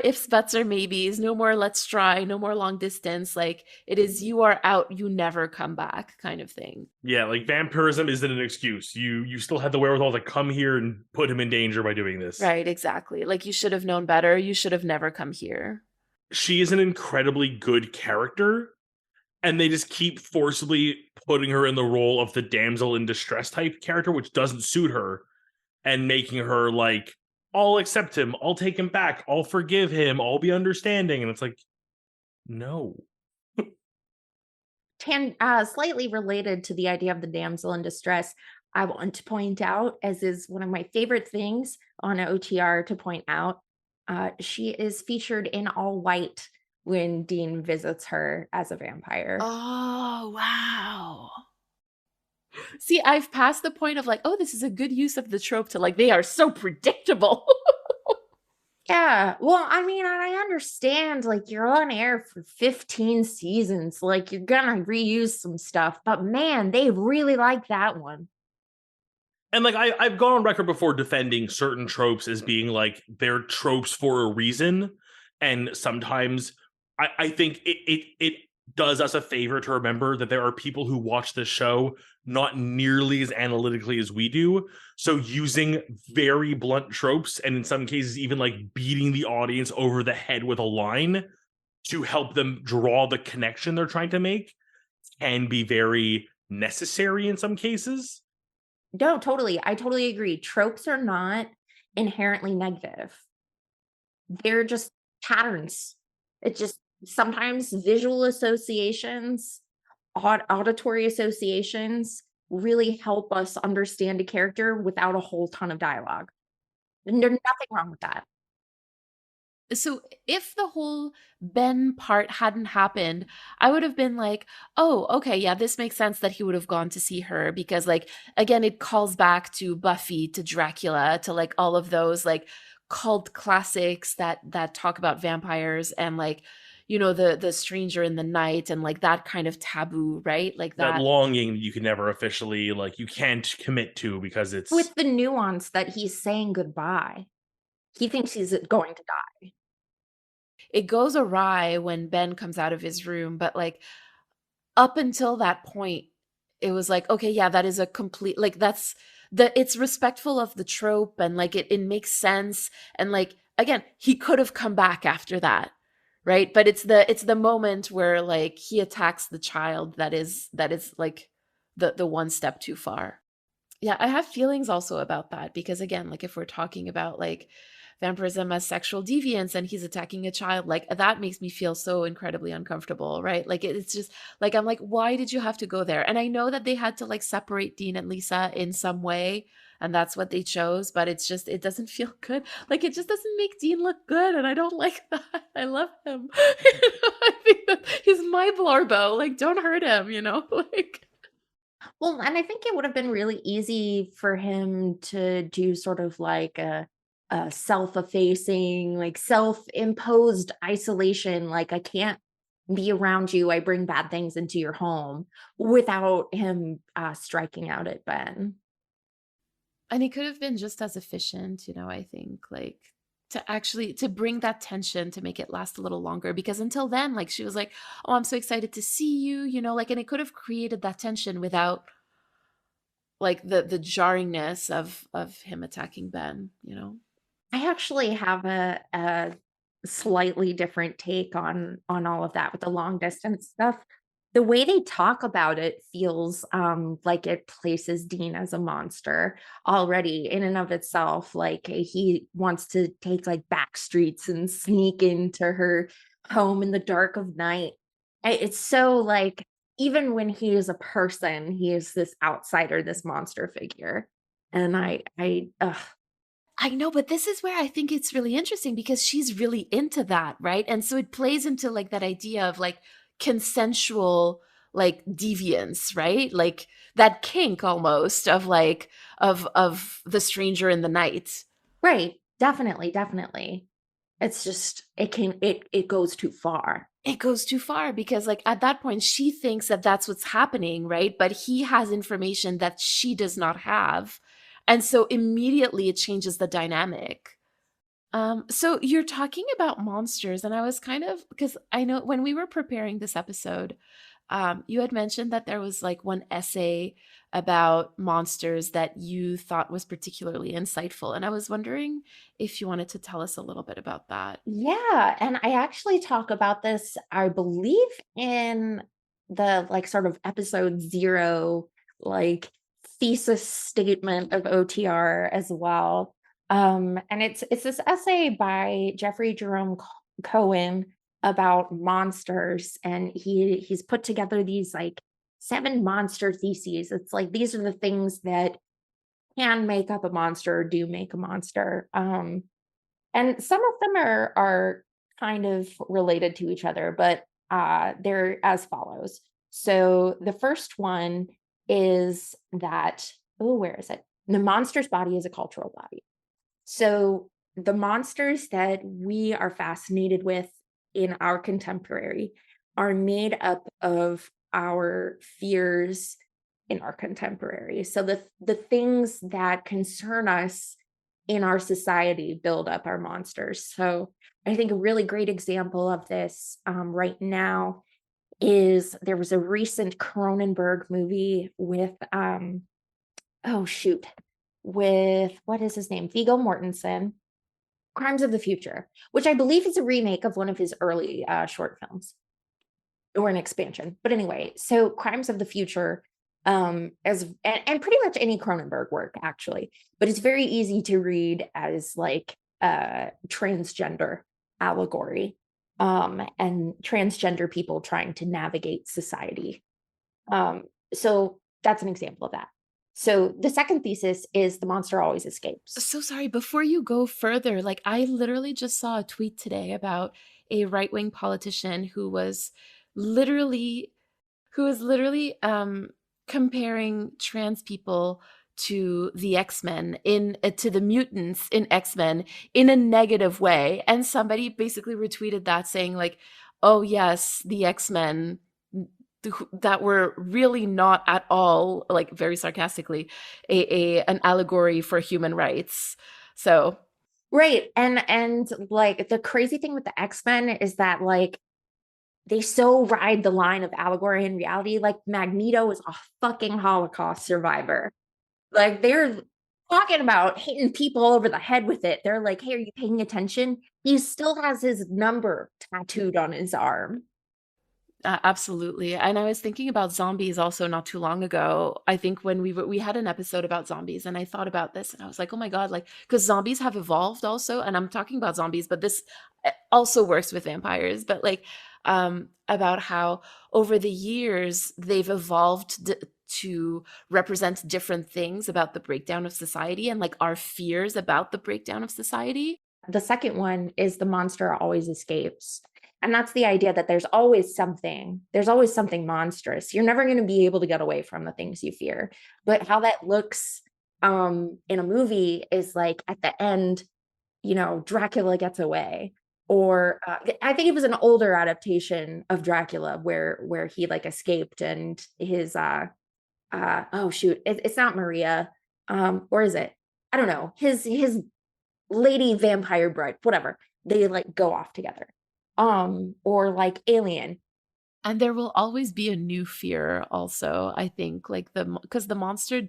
ifs, buts, or maybes, no more let's try, no more long distance. Like it is, you are out, you never come back kind of thing. Yeah, like vampirism isn't an excuse. You still had the wherewithal to come here and put him in danger by doing this. Right, exactly. Like you should have known better. You should have never come here. She is an incredibly good character. and they just keep forcibly putting her in the role of the damsel in distress type character, which doesn't suit her, and making her like, I'll accept him, I'll take him back, I'll forgive him, I'll be understanding. And it's like, no. Slightly related to the idea of the damsel in distress, I want to point out, as is one of my favorite things on OTR to point out, she is featured in all white when Dean visits her as a vampire. Oh, wow. See, I've passed the point of like, oh, this is a good use of the trope to like, they are so predictable. Yeah, well, I mean, I understand, like, you're on air for 15 seasons, like, you're gonna reuse some stuff, but man, they really like that one. And like I've gone on record before defending certain tropes as being like they're tropes for a reason. And sometimes I think it does us a favor to remember that there are people who watch this show not nearly as analytically as we do. So using very blunt tropes, and in some cases even like beating the audience over the head with a line to help them draw the connection they're trying to make, can be very necessary in some cases. No, totally. I totally agree. Tropes are not inherently negative. They're just patterns. It's just sometimes visual associations, auditory associations really help us understand a character without a whole ton of dialogue. And there's nothing wrong with that. So if the whole Ben part hadn't happened, I would have been like, oh, okay, yeah, this makes sense that he would have gone to see her because like again, it calls back to Buffy, to Dracula, to like all of those like cult classics that talk about vampires and like, you know, the stranger in the night and like that kind of taboo, right? Like That that. longing you can never officially like you can't commit to because it's With the nuance that he's saying goodbye. He thinks he's going to die. It goes awry when Ben comes out of his room, but like up until that point, it was like, okay, yeah, that is a complete like that's it's respectful of the trope and like it makes sense. And like again, he could have come back after that. Right. But it's the moment where like he attacks the child that is like the one step too far. Yeah, I have feelings also about that because again, like if we're talking about like vampirism as sexual deviance and he's attacking a child, like that makes me feel so incredibly uncomfortable, right? Like it's just like I'm like, why did you have to go there? And I know that they had to like separate Dean and Lisa in some way, and that's what they chose, but it's just it doesn't feel good. Like it just doesn't make Dean look good, and I don't like that. I love him. I think that he's my Blorbo. Like, don't hurt him, you know? Like Well, and I think it would have been really easy for him to do sort of like a self-effacing, like self-imposed isolation. Like, I can't be around you. I bring bad things into your home without him striking out at Ben. and he could have been just as efficient, you know, I think, like to actually to bring that tension to make it last a little longer because until then like she was like, oh, I'm so excited to see you, you know, like and it could have created that tension without like the jarringness of him attacking Ben, you know. I actually have a slightly different take on all of that with the long distance stuff. The way they talk about it feels like it places Dean as a monster already in and of itself. Like he wants to take like back streets and sneak into her home in the dark of night. It's so like even when he is a person, he is this outsider, this monster figure. And I know, but this is where I think it's really interesting because she's really into that, right? And so it plays into like that idea of like consensual like deviance, right? Like that kink almost of like of the stranger in the night. right, definitely, definitely. It's just it goes too far. It goes too far because like at that point she thinks that that's what's happening, right? But he has information that she does not have. And so immediately it changes the dynamic. So you're talking about monsters, and I was kind of because I know when we were preparing this episode, you had mentioned that there was like one essay about monsters that you thought was particularly insightful, and I was wondering if you wanted to tell us a little bit about that. Yeah, and I actually talk about this, I believe, in the like sort of episode 0 like thesis statement of OTR as well. And it's this essay by Jeffrey Jerome Cohen about monsters, and he's put together these like 7 monster theses. It's like these are the things that can make up a monster or do make a monster. And some of them are kind of related to each other, but they're as follows. So the first one is that, oh, where is it? The monster's body is a cultural body. So the monsters that we are fascinated with in our contemporary are made up of our fears in our contemporary. So the things that concern us in our society build up our monsters. So I think a really great example of this right now is there was a recent Cronenberg movie with with what is his name? Viggo Mortensen, Crimes of the Future, which I believe is a remake of one of his early short films or an expansion. But anyway, so Crimes of the Future and pretty much any Cronenberg work actually, but it's very easy to read as like transgender allegory and transgender people trying to navigate society. So that's an example of that. So the second thesis is the monster always escapes. So sorry, before you go further, like I literally just saw a tweet today about a right-wing politician who was literally comparing trans people to the X-Men to the mutants in X-Men in a negative way, and somebody basically retweeted that saying like, oh yes, the X-Men that were really not at all, like very sarcastically, an allegory for human rights. So right. And like the crazy thing with the X-Men is that like they so ride the line of allegory and reality. Like Magneto is a fucking Holocaust survivor. Like they're talking about hitting people over the head with it. They're like, hey, are you paying attention? He still has his number tattooed on his arm. absolutely. And I was thinking about zombies also not too long ago. I think when we had an episode about zombies, and I thought about this and I was like, oh my God, like, because zombies have evolved also. And I'm talking about zombies, but this also works with vampires, but like about how over the years they've evolved to represent different things about the breakdown of society and like our fears about the breakdown of society. The second one is the monster always escapes. And that's the idea that there's always something monstrous. You're never going to be able to get away from the things you fear. But how that looks in a movie is like at the end, you know, Dracula gets away. Or I think it was an older adaptation of Dracula where he like escaped and his it's not Maria. Or is it? I don't know. His lady vampire bride, whatever. They like go off together. Or like Alien. And there will always be a new fear also, I think, like because the monster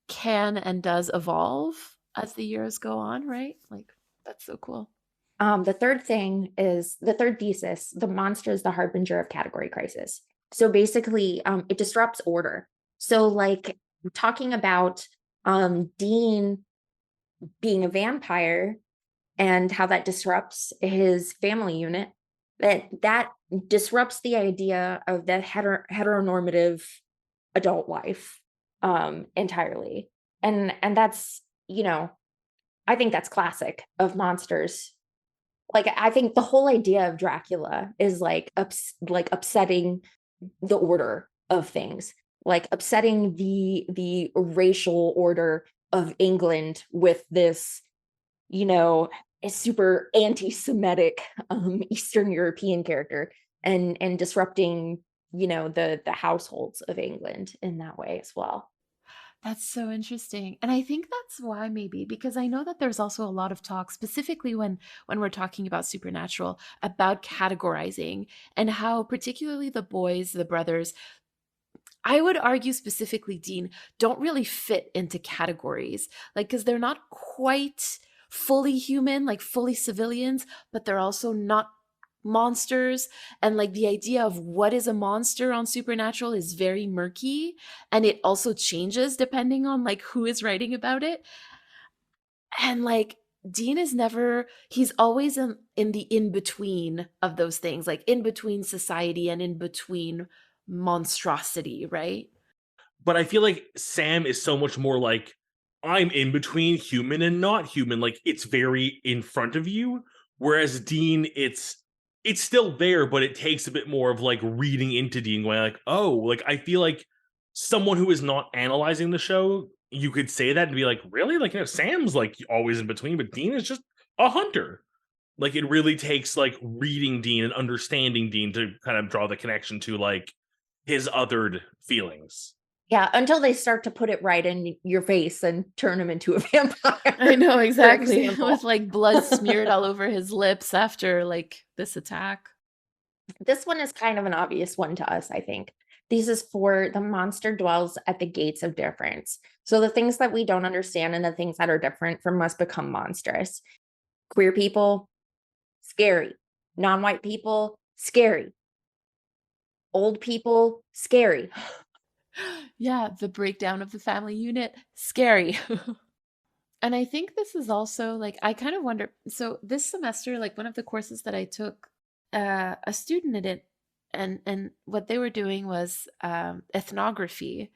can and does evolve as the years go on, right? Like that's so cool. The third thesis, the monster is the harbinger of category crisis. So basically, it disrupts order. So like talking about Dean being a vampire and how that disrupts his family unit, that disrupts the idea of that heteronormative adult life entirely. And that's, you know, I think that's classic of monsters. Like I think the whole idea of Dracula is like upsetting the order of things, like upsetting the racial order of England with this, you know, a super anti-Semitic Eastern European character and disrupting, you know, the households of England in that way as well. That's so interesting. And I think that's why maybe because I know that there's also a lot of talk specifically when we're talking about supernatural about categorizing and how particularly the boys, the brothers, I would argue specifically Dean don't really fit into categories. Like cuz they're not quite fully human, like fully civilians, but they're also not monsters, and like the idea of what is a monster on Supernatural is very murky, and it also changes depending on like who is writing about it. And like Dean is never, he's always in the in between of those things, like in between society and in between monstrosity, right? But I feel like Sam is so much more like, I'm in between human and not human. Like it's very in front of you. Whereas Dean, it's still there, but it takes a bit more of like reading into Dean, going like, oh, like I feel like someone who is not analyzing the show, you could say that and be like, really? Like, Sam's like always in between, but Dean is just a hunter. Like it really takes like reading Dean and understanding Dean to kind of draw the connection to like his othered feelings. Yeah, until they start to put it right in your face and turn him into a vampire. I know, exactly. example. With like blood smeared all over his lips after like this attack. This one is kind of an obvious one to us, I think. This is for the monster dwells at the gates of difference. So the things that we don't understand and the things that are different from us become monstrous. Queer people, scary. Non-white people, scary. Old people, scary. Yeah, the breakdown of the family unit, scary. And I think this is also like, I kind of wonder. So this semester, like one of the courses that I took, a student in it, and what they were doing was ethnography.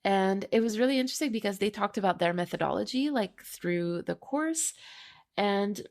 And it was really interesting because they talked about their methodology like through the course. And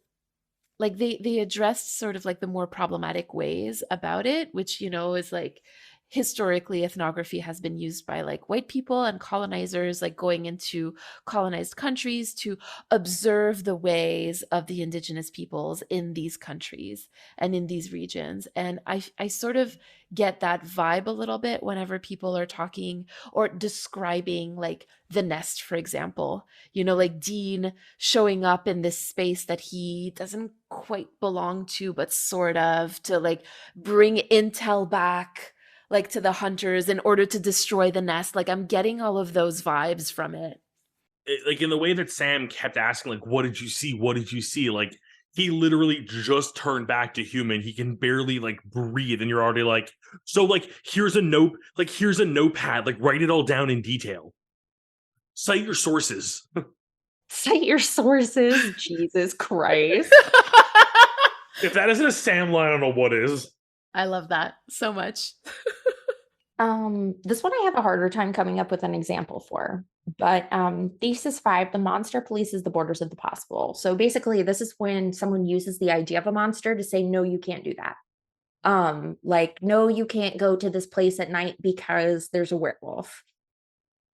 like they addressed sort of like the more problematic ways about it, which is like historically ethnography has been used by like white people and colonizers, like going into colonized countries to observe the ways of the indigenous peoples in these countries and in these regions. And I sort of get that vibe a little bit whenever people are talking or describing like The Nest, for example, like Dean showing up in this space that he doesn't quite belong to, but sort of to like bring intel back like to the hunters in order to destroy the nest. Like I'm getting all of those vibes from it. Like in the way that Sam kept asking, like, what did you see? What did you see? Like he literally just turned back to human. He can barely like breathe. And you're already like, so like, here's a note, like, here's a notepad, like write it all down in detail. Cite your sources. Cite your sources. Jesus Christ. If that isn't a Sam line, I don't know what is. I love that so much. This one I have a harder time coming up with an example for, but thesis 5, the monster polices the borders of the possible. So basically this is when someone uses the idea of a monster to say, no, you can't do that. Like, no, you can't go to this place at night because there's a werewolf.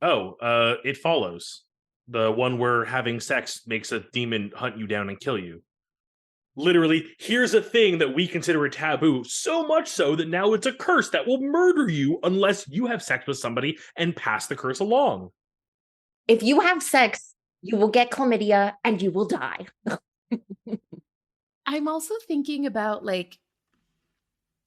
Oh, It Follows. The one where having sex makes a demon hunt you down and kill you. Literally, here's a thing that we consider a taboo, so much so that now it's a curse that will murder you unless you have sex with somebody and pass the curse along. If you have sex, you will get chlamydia and you will die. I'm also thinking about like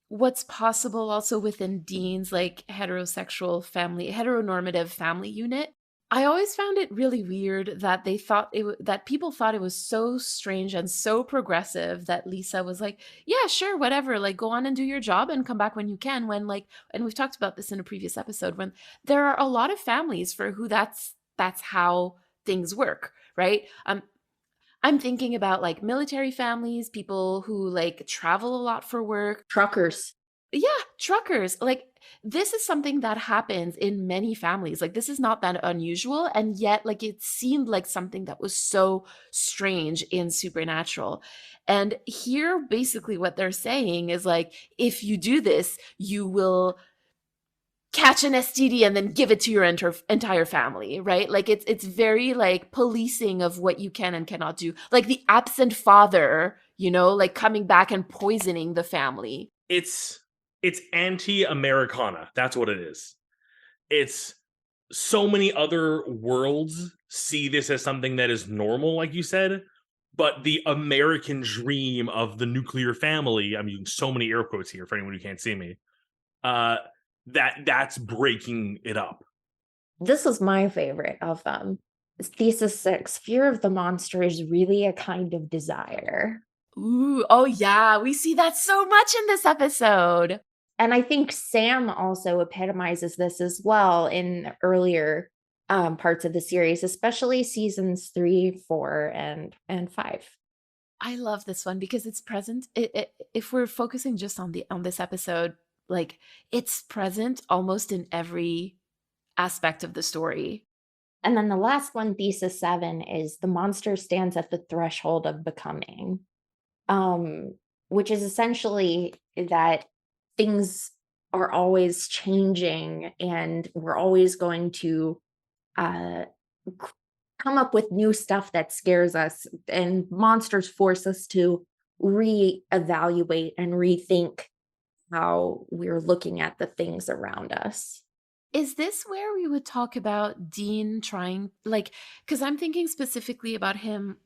what's possible also within Dean's like heteronormative family unit. I always found it really weird that that people thought it was so strange and so progressive that Lisa was like, yeah, sure, whatever, like go on and do your job and come back when you can, when like, and we've talked about this in a previous episode, when there are a lot of families for who that's how things work, right? I'm thinking about like military families, people who like travel a lot for work. Truckers. Yeah, truckers. Like this is something that happens in many families. Like this is not that unusual. And yet like it seemed like something that was so strange in Supernatural. And here basically what they're saying is like, if you do this, you will catch an STD and then give it to your entire family, right? Like it's very like policing of what you can and cannot do. Like the absent father, like coming back and poisoning the family. It's anti-Americana. That's what it is. It's so many other worlds see this as something that is normal, like you said, but the American dream of the nuclear family, I'm using so many air quotes here for anyone who can't see me, that's breaking it up. This is my favorite of them. Thesis 6, fear of the monster is really a kind of desire. Ooh, oh yeah, we see that so much in this episode. And I think Sam also epitomizes this as well in earlier parts of the series, especially seasons 3, 4, and 5. I love this one because it's present. If we're focusing just on this episode, like it's present almost in every aspect of the story. And then the last one, Thesis 7, is the monster stands at the threshold of becoming, which is essentially that things are always changing and we're always going to come up with new stuff that scares us, and monsters force us to reevaluate and rethink how we're looking at the things around us. Is this where we would talk about Dean trying, like, because I'm thinking specifically about him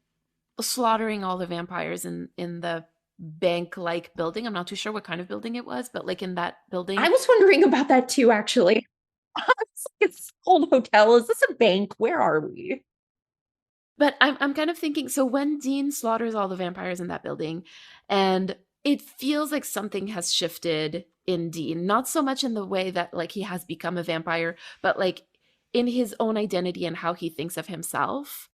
slaughtering all the vampires in the bank-like building. I'm not too sure what kind of building it was, but like in that building. I was wondering about that too, actually. It's an old hotel. Is this a bank? Where are we? But I'm kind of thinking, so when Dean slaughters all the vampires in that building, and it feels like something has shifted in Dean, not so much in the way that like he has become a vampire, but like in his own identity and how he thinks of himself.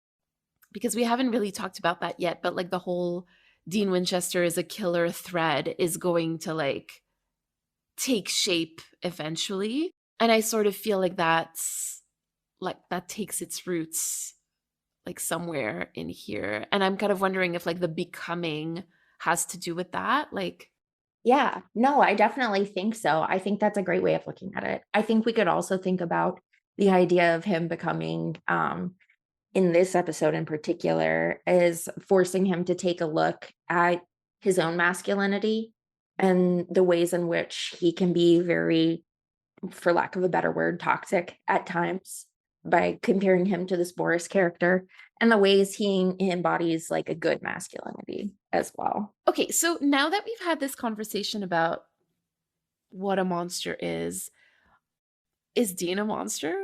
Because we haven't really talked about that yet, but like the whole Dean Winchester is a killer thread is going to like take shape eventually. And I sort of feel like that's like that takes its roots like somewhere in here. And I'm kind of wondering if like the becoming has to do with that. Like, yeah, no, I definitely think so. I think that's a great way of looking at it. I think we could also think about the idea of him becoming, in this episode in particular, is forcing him to take a look at his own masculinity and the ways in which he can be very, for lack of a better word, toxic at times, by comparing him to this Boris character, and the ways he embodies like a good masculinity as well. okay, so now that we've had this conversation about what a monster is Dean a monster?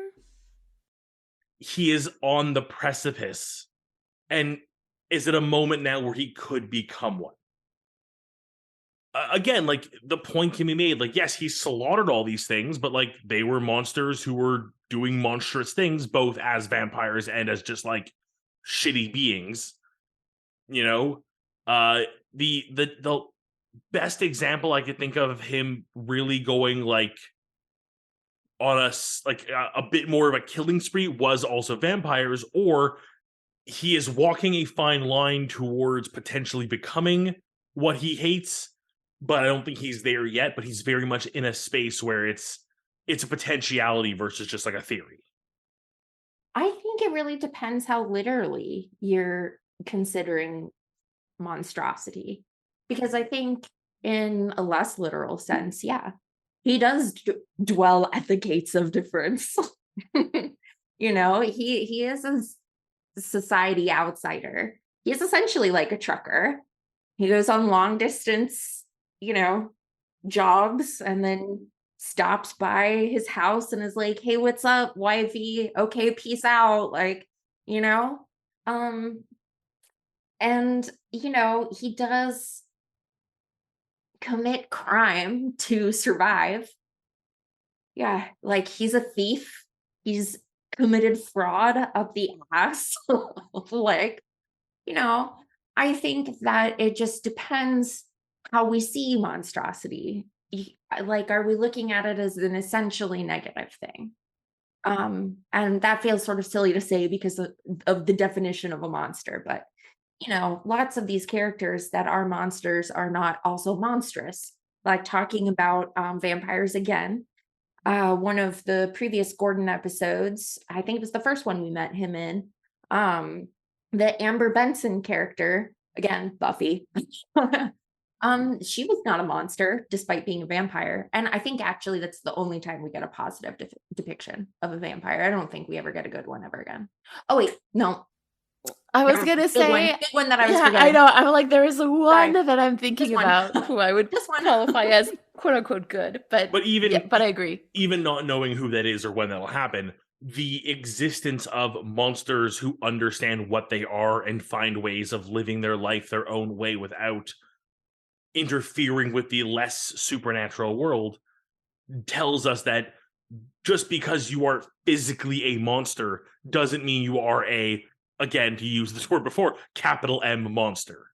He is on the precipice. And is it a moment now where he could become one? Again, like the point can be made, like, yes, he slaughtered all these things, but like they were monsters who were doing monstrous things, both as vampires and as just like shitty beings. You know, the best example I could think of him really going like on a bit more of a killing spree was also vampires, or he is walking a fine line towards potentially becoming what he hates, but I don't think he's there yet. But he's very much in a space where it's a potentiality versus just like a theory. I think it really depends how literally you're considering monstrosity, because I think in a less literal sense, yeah, he does dwell at the gates of difference. You know, he is a society outsider. He's essentially like a trucker. He goes on long distance, you know, jobs, and then stops by his house and is like, hey, what's up, wifey? Okay, peace out. Like, you know, and you know, he does commit crime to survive. Yeah, like he's a thief. He's committed fraud up the ass. Like, you know, I think that it just depends how we see monstrosity. Like, are we looking at it as an essentially negative thing? And that feels sort of silly to say because of the definition of a monster, but you know, lots of these characters that are monsters are not also monstrous. Like talking about vampires again. One of the previous Gordon episodes, I think it was the first one we met him in, the Amber Benson character, again, Buffy. She was not a monster despite being a vampire. And I think actually that's the only time we get a positive depiction of a vampire. I don't think we ever get a good one ever again. Oh wait, no. I was gonna say big one that I was yeah, forgetting. I know. I'm like, there is one Sorry. that I'm thinking This one. about who I would This one. qualify as quote unquote good, but But even yeah, but I agree. even not knowing who that is or when that'll happen, the existence of monsters who understand what they are and find ways of living their life their own way without interfering with the less supernatural world tells us that just because you are physically a monster doesn't mean you are a, again, to use this word before, capital M monster.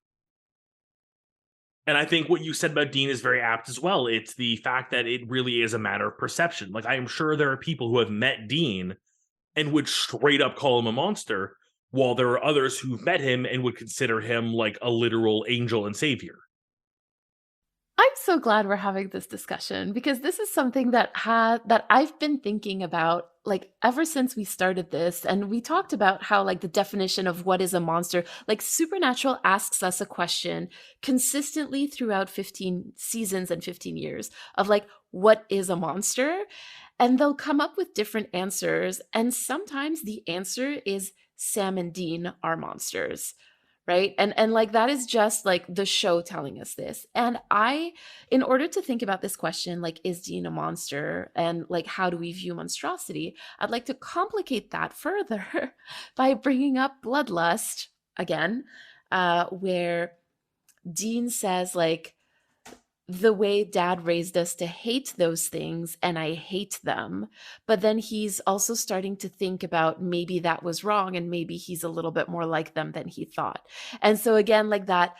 And I think what you said about Dean is very apt as well. It's the fact that it really is a matter of perception. Like, I am sure there are people who have met Dean and would straight up call him a monster, while there are others who've met him and would consider him like a literal angel and savior. I'm so glad we're having this discussion because this is something that I've been thinking about like ever since we started this, and we talked about how like the definition of what is a monster, like Supernatural asks us a question consistently throughout 15 seasons and 15 years of like what is a monster? And they'll come up with different answers, and sometimes the answer is Sam and Dean are monsters. Right. And like that is just like the show telling us this. And in order to think about this question, like, is Dean a monster? And like, how do we view monstrosity? I'd like to complicate that further by bringing up Bloodlust again, where Dean says, like, the way dad raised us to hate those things, and I hate them. But then he's also starting to think about maybe that was wrong, and maybe he's a little bit more like them than he thought. And so again, like that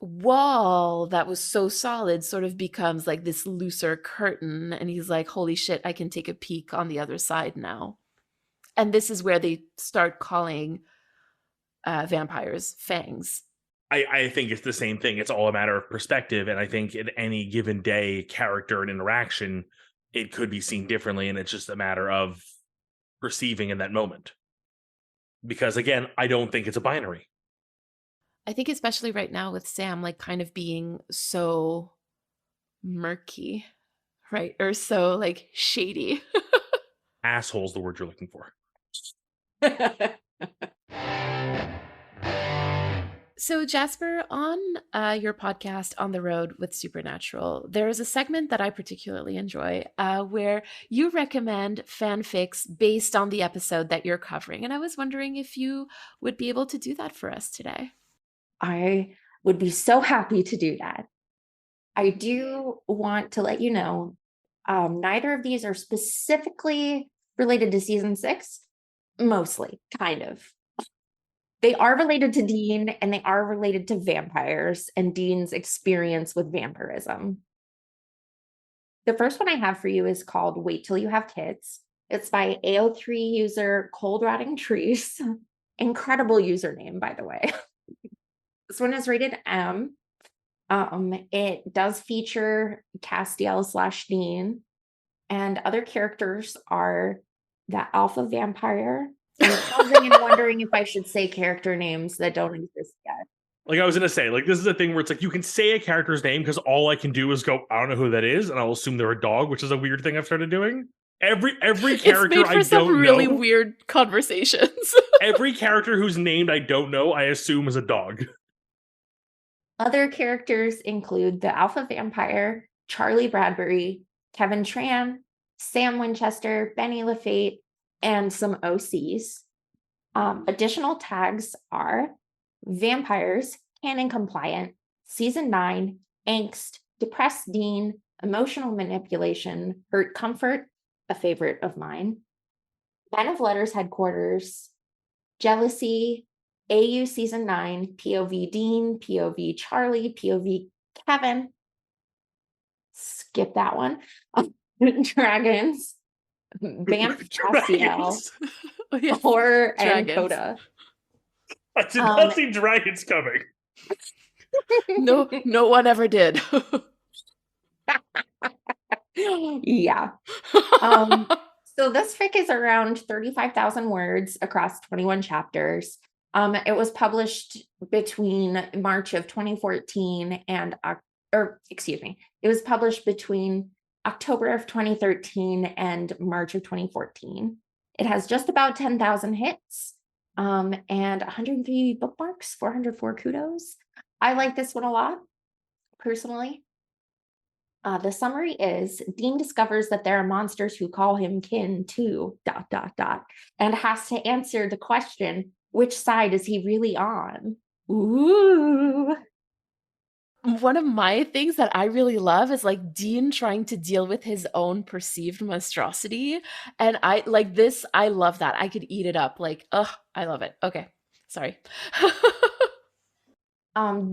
wall that was so solid sort of becomes like this looser curtain, and he's like, holy shit, I can take a peek on the other side now. And this is where they start calling vampires fangs. I think it's the same thing. It's all a matter of perspective. And I think in any given day, character and interaction, it could be seen differently. And it's just a matter of perceiving in that moment. Because again, I don't think it's a binary. I think especially right now with Sam, like kind of being so murky, right? Or so like shady. Asshole's the word you're looking for. So, Jasper, on your podcast, On the Road with Supernatural, there is a segment that I particularly enjoy where you recommend fanfics based on the episode that you're covering. And I was wondering if you would be able to do that for us today. I would be so happy to do that. I do want to let you know, neither of these are specifically related to season 6, mostly, kind of. They are related to Dean, and they are related to vampires and Dean's experience with vampirism. The first one I have for you is called Wait Till You Have Kids. It's by AO3 user Cold Rotting Trees. Incredible username, by the way. This one is rated M. It does feature Castiel/Dean, and other characters are the alpha vampire. I'm pausing and wondering if I should say character names that don't exist yet. Like I was going to say, like, this is a thing where it's like you can say a character's name because all I can do is go, I don't know who that is, and I'll assume they're a dog, which is a weird thing I've started doing. Every character it's made for I some don't really know, weird conversations. every character who's named I don't know, I assume is a dog. Other characters include the alpha vampire, Charlie Bradbury, Kevin Tran, Sam Winchester, Benny LaFate, and some OCs. Additional tags are vampires, canon compliant, season 9, angst, depressed Dean, emotional manipulation, hurt comfort, a favorite of mine, Men of Letters headquarters, jealousy, AU season 9, POV Dean, POV Charlie, POV Kevin. Skip that one. Dragons, Vamp Castiel, Oh, yes. Horror, and Dragons. Coda. I did not see dragons coming. No one ever did. Yeah. So this fic is around 35,000 words across 21 chapters. It was published between March of 2014 and, it was published between October of 2013 and March of 2014. It has just about 10,000 hits and 103 bookmarks, 404 kudos. I like this one a lot, personally. The summary is Dean discovers that there are monsters who call him kin too, ... and has to answer the question, which side is he really on? Ooh. One of my things that I really love is like Dean trying to deal with his own perceived monstrosity. And I like this, I love that. I could eat it up. Like, I love it. Okay. Sorry.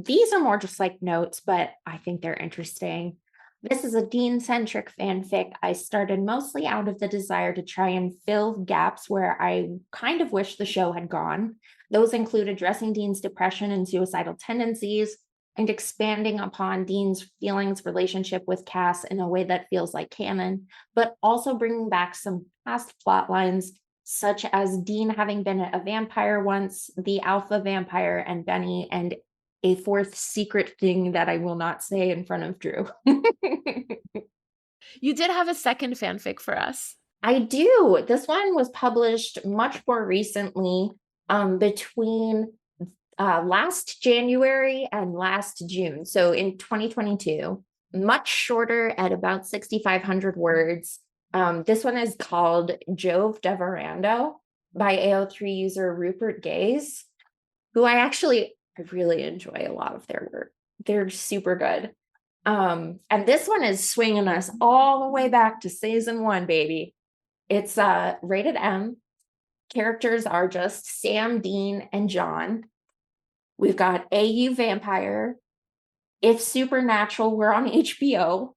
These are more just like notes, but I think they're interesting. This is a Dean-centric fanfic I started mostly out of the desire to try and fill gaps where I kind of wish the show had gone. Those include addressing Dean's depression and suicidal tendencies, and expanding upon Dean's feelings relationship with Cass in a way that feels like canon, but also bringing back some past plot lines, such as Dean having been a vampire once, the alpha vampire, and Benny, and a fourth secret thing that I will not say in front of Drew. You did have a second fanfic for us. I do. This one was published much more recently, between last January and last June. So in 2022, much shorter at about 6,500 words. This one is called Jove de Verando by AO3 user Rupert Gaze, who I really enjoy a lot of their work. They're super good. And this one is swinging us all the way back to season 1, baby. It's rated M. Characters are just Sam, Dean, and John. We've got AU Vampire, If Supernatural were on HBO,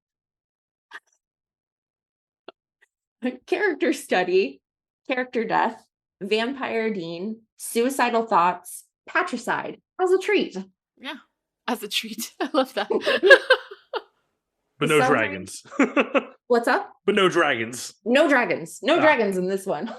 Character Study, Character Death, Vampire Dean, Suicidal Thoughts, Patricide, as a treat. Yeah, as a treat. I love that. But no dragons. What's up? But no dragons. No dragons. No dragons in this one.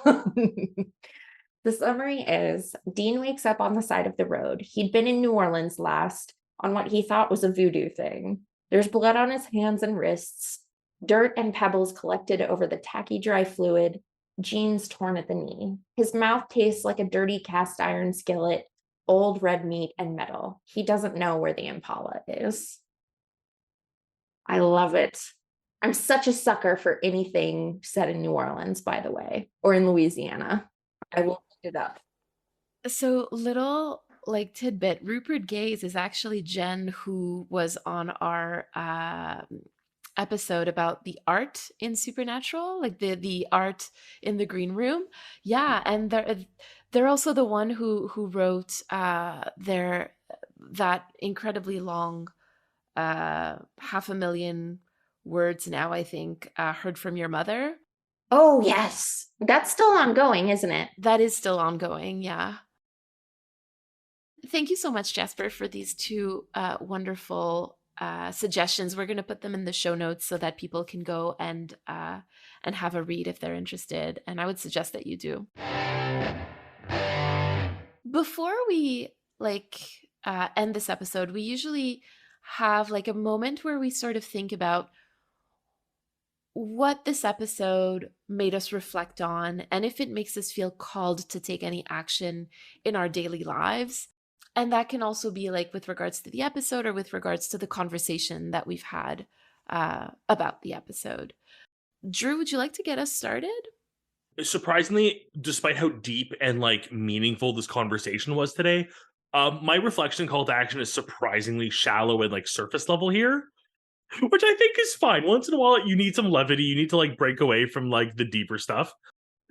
The summary is Dean wakes up on the side of the road. He'd been in New Orleans last on what he thought was a voodoo thing. There's blood on his hands and wrists, dirt and pebbles collected over the tacky dry fluid, jeans torn at the knee. His mouth tastes like a dirty cast iron skillet, old red meat and metal. He doesn't know where the Impala is. I love it. I'm such a sucker for anything set in New Orleans, by the way, or in Louisiana. I will look it up. So little like tidbit, Rupert Gaze is actually Jen, who was on our episode about the art in Supernatural, like the art in the green room. Yeah, and they're also the one who wrote that incredibly long 500,000 words now, I think, Heard from Your Mother. Oh, yes. That's still ongoing, isn't it? That is still ongoing, yeah. Thank you so much, Jasper, for these two wonderful suggestions. We're going to put them in the show notes so that people can go and have a read if they're interested. And I would suggest that you do. Before we end this episode, we usually have like a moment where we sort of think about what this episode made us reflect on and if it makes us feel called to take any action in our daily lives. And that can also be like with regards to the episode or with regards to the conversation that we've had about the episode. Drew, would you like to get us started? Surprisingly, despite how deep and like meaningful this conversation was today, my reflection call to action is surprisingly shallow and like surface level here, which I think is fine. Once in a while, you need some levity. You need to like break away from like the deeper stuff.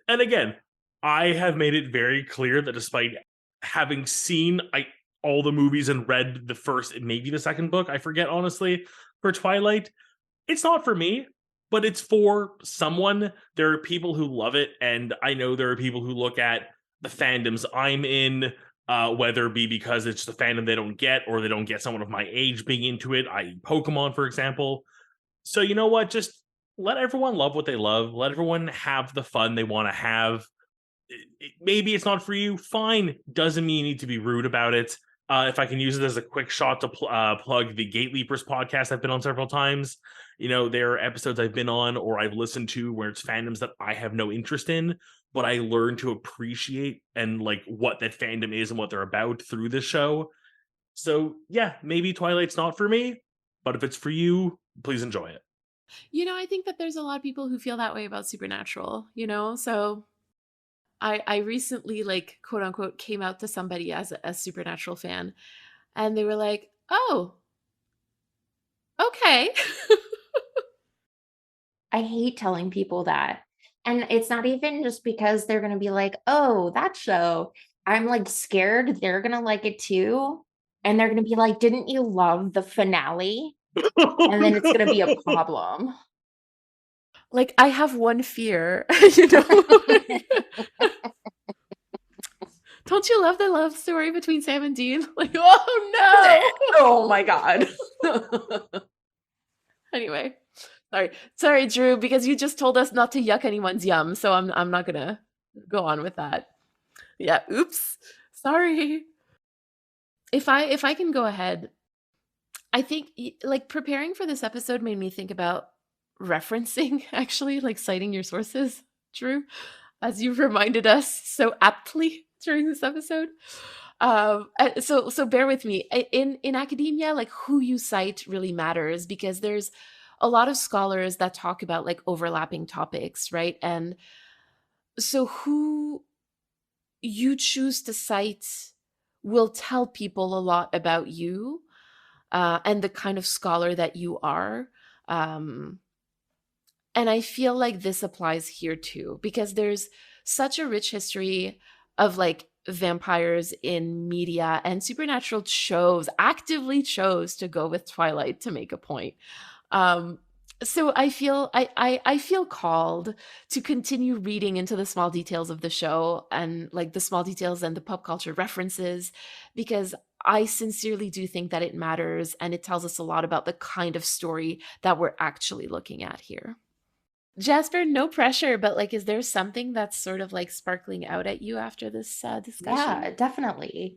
And again, I have made it very clear that despite having seen all the movies and read the first, maybe the second book, I forget honestly, for Twilight, it's not for me, but it's for someone. There are people who love it, and I know there are people who look at the fandoms I'm in, whether it be because it's the fandom they don't get or they don't get someone of my age being into it, i.e. Pokemon, for example. So you know what? Just let everyone love what they love. Let everyone have the fun they want to have. Maybe it's not for you. Fine. Doesn't mean you need to be rude about it. If I can use it as a quick shot to plug the Gateleapers podcast I've been on several times. You know, there are episodes I've been on or I've listened to where it's fandoms that I have no interest in, but I learn to appreciate and like what that fandom is and what they're about through this show. So yeah, maybe Twilight's not for me, but if it's for you, please enjoy it. I think that there's a lot of people who feel that way about Supernatural, so I recently, like, quote unquote, came out to somebody as a Supernatural fan, and they were like, "Oh, okay." I hate telling people that. And it's not even just because they're going to be like, oh, that show. I'm like scared they're going to like it too. And they're going to be like, didn't you love the finale? And then it's going to be a problem. Like, I have one fear, Don't you love the love story between Sam and Dean? Like, oh no! Oh my God. Anyway, sorry, Drew, because you just told us not to yuck anyone's yum, so I'm not gonna go on with that. Yeah, oops, sorry. If I can go ahead, I think like preparing for this episode made me think about referencing, actually, like citing your sources, Drew, as you reminded us so aptly during this episode. So bear with me. In academia, like who you cite really matters, because there's a lot of scholars that talk about like overlapping topics, right? And so who you choose to cite will tell people a lot about you, and the kind of scholar that you are. Um, and I feel like this applies here too, because there's such a rich history of like vampires in media, and Supernatural actively chose to go with Twilight to make a point. Um, so I feel called to continue reading into the small details of the show, and like the small details and the pop culture references, because I sincerely do think that it matters, and it tells us a lot about the kind of story that we're actually looking at here. Jasper, no pressure, but like, is there something that's sort of like sparkling out at you after this discussion? Yeah, definitely.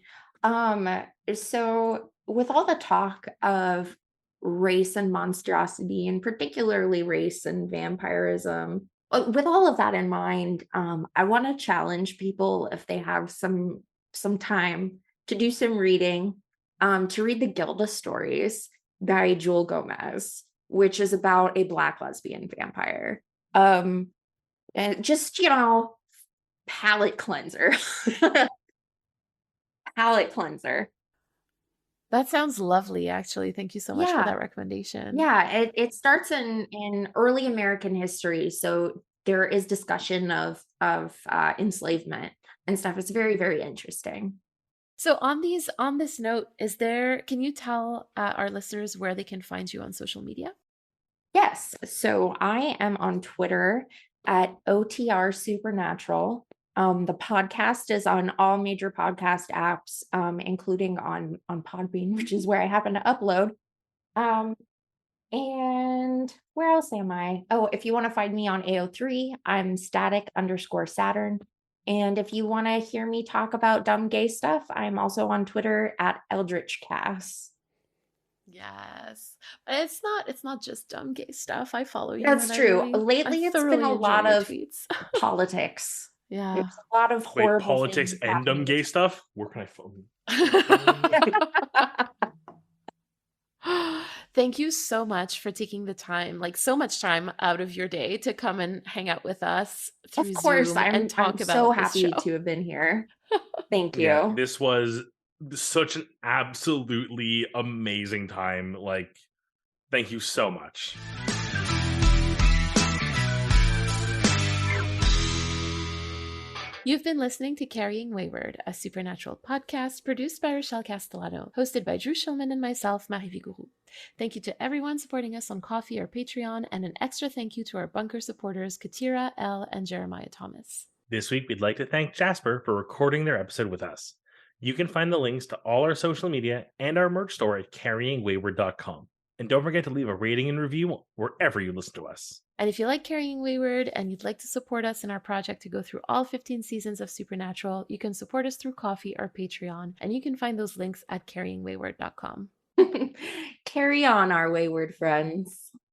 So with all the talk of race and monstrosity, and particularly race and vampirism, with all of that in mind, I want to challenge people, if they have some time, to do some reading, to read the Gilda Stories by Jewel Gomez, which is about a Black lesbian vampire. And just, palate cleanser. Palate cleanser. That sounds lovely, actually. Thank you so much for Yeah. that recommendation. Yeah, it starts in early American history, so there is discussion of enslavement and stuff. It's very, very interesting. So on this note, can you tell our listeners where they can find you on social media? Yes, so I am on Twitter at OTRSupernatural. The podcast is on all major podcast apps, including on Podbean, which is where I happen to upload. And where else am I? Oh, if you want to find me on AO3, I'm static_Saturn. And if you want to hear me talk about dumb gay stuff, I'm also on Twitter at EldritchCass. Yes. But it's not just dumb gay stuff. I follow you. That's and true. I Lately, it's been thoroughly a enjoy lot your of tweets. politics. Yeah. There's a lot of Wait, horrible politics things and dumb happening. gay stuff? Where can I phone? Thank you so much for taking the time, like so much time out of your day to come and hang out with us through Of course, Zoom I'm and talk about so this happy show. to have been here. Thank you. Yeah, this was such an absolutely amazing time. Like, thank you so much. You've been listening to Carrying Wayward, a Supernatural podcast produced by Rochelle Castellano, hosted by Drew Schulman and myself, Marie Vigouroux. Thank you to everyone supporting us on Ko-fi or Patreon, and an extra thank you to our bunker supporters, Katira, Elle, and Jeremiah Thomas. This week, we'd like to thank Jasper for recording their episode with us. You can find the links to all our social media and our merch store at carryingwayward.com. And don't forget to leave a rating and review wherever you listen to us. And if you like Carrying Wayward and you'd like to support us in our project to go through all 15 seasons of Supernatural, you can support us through Ko-fi or Patreon, and you can find those links at carryingwayward.com. Carry on, our wayward friends.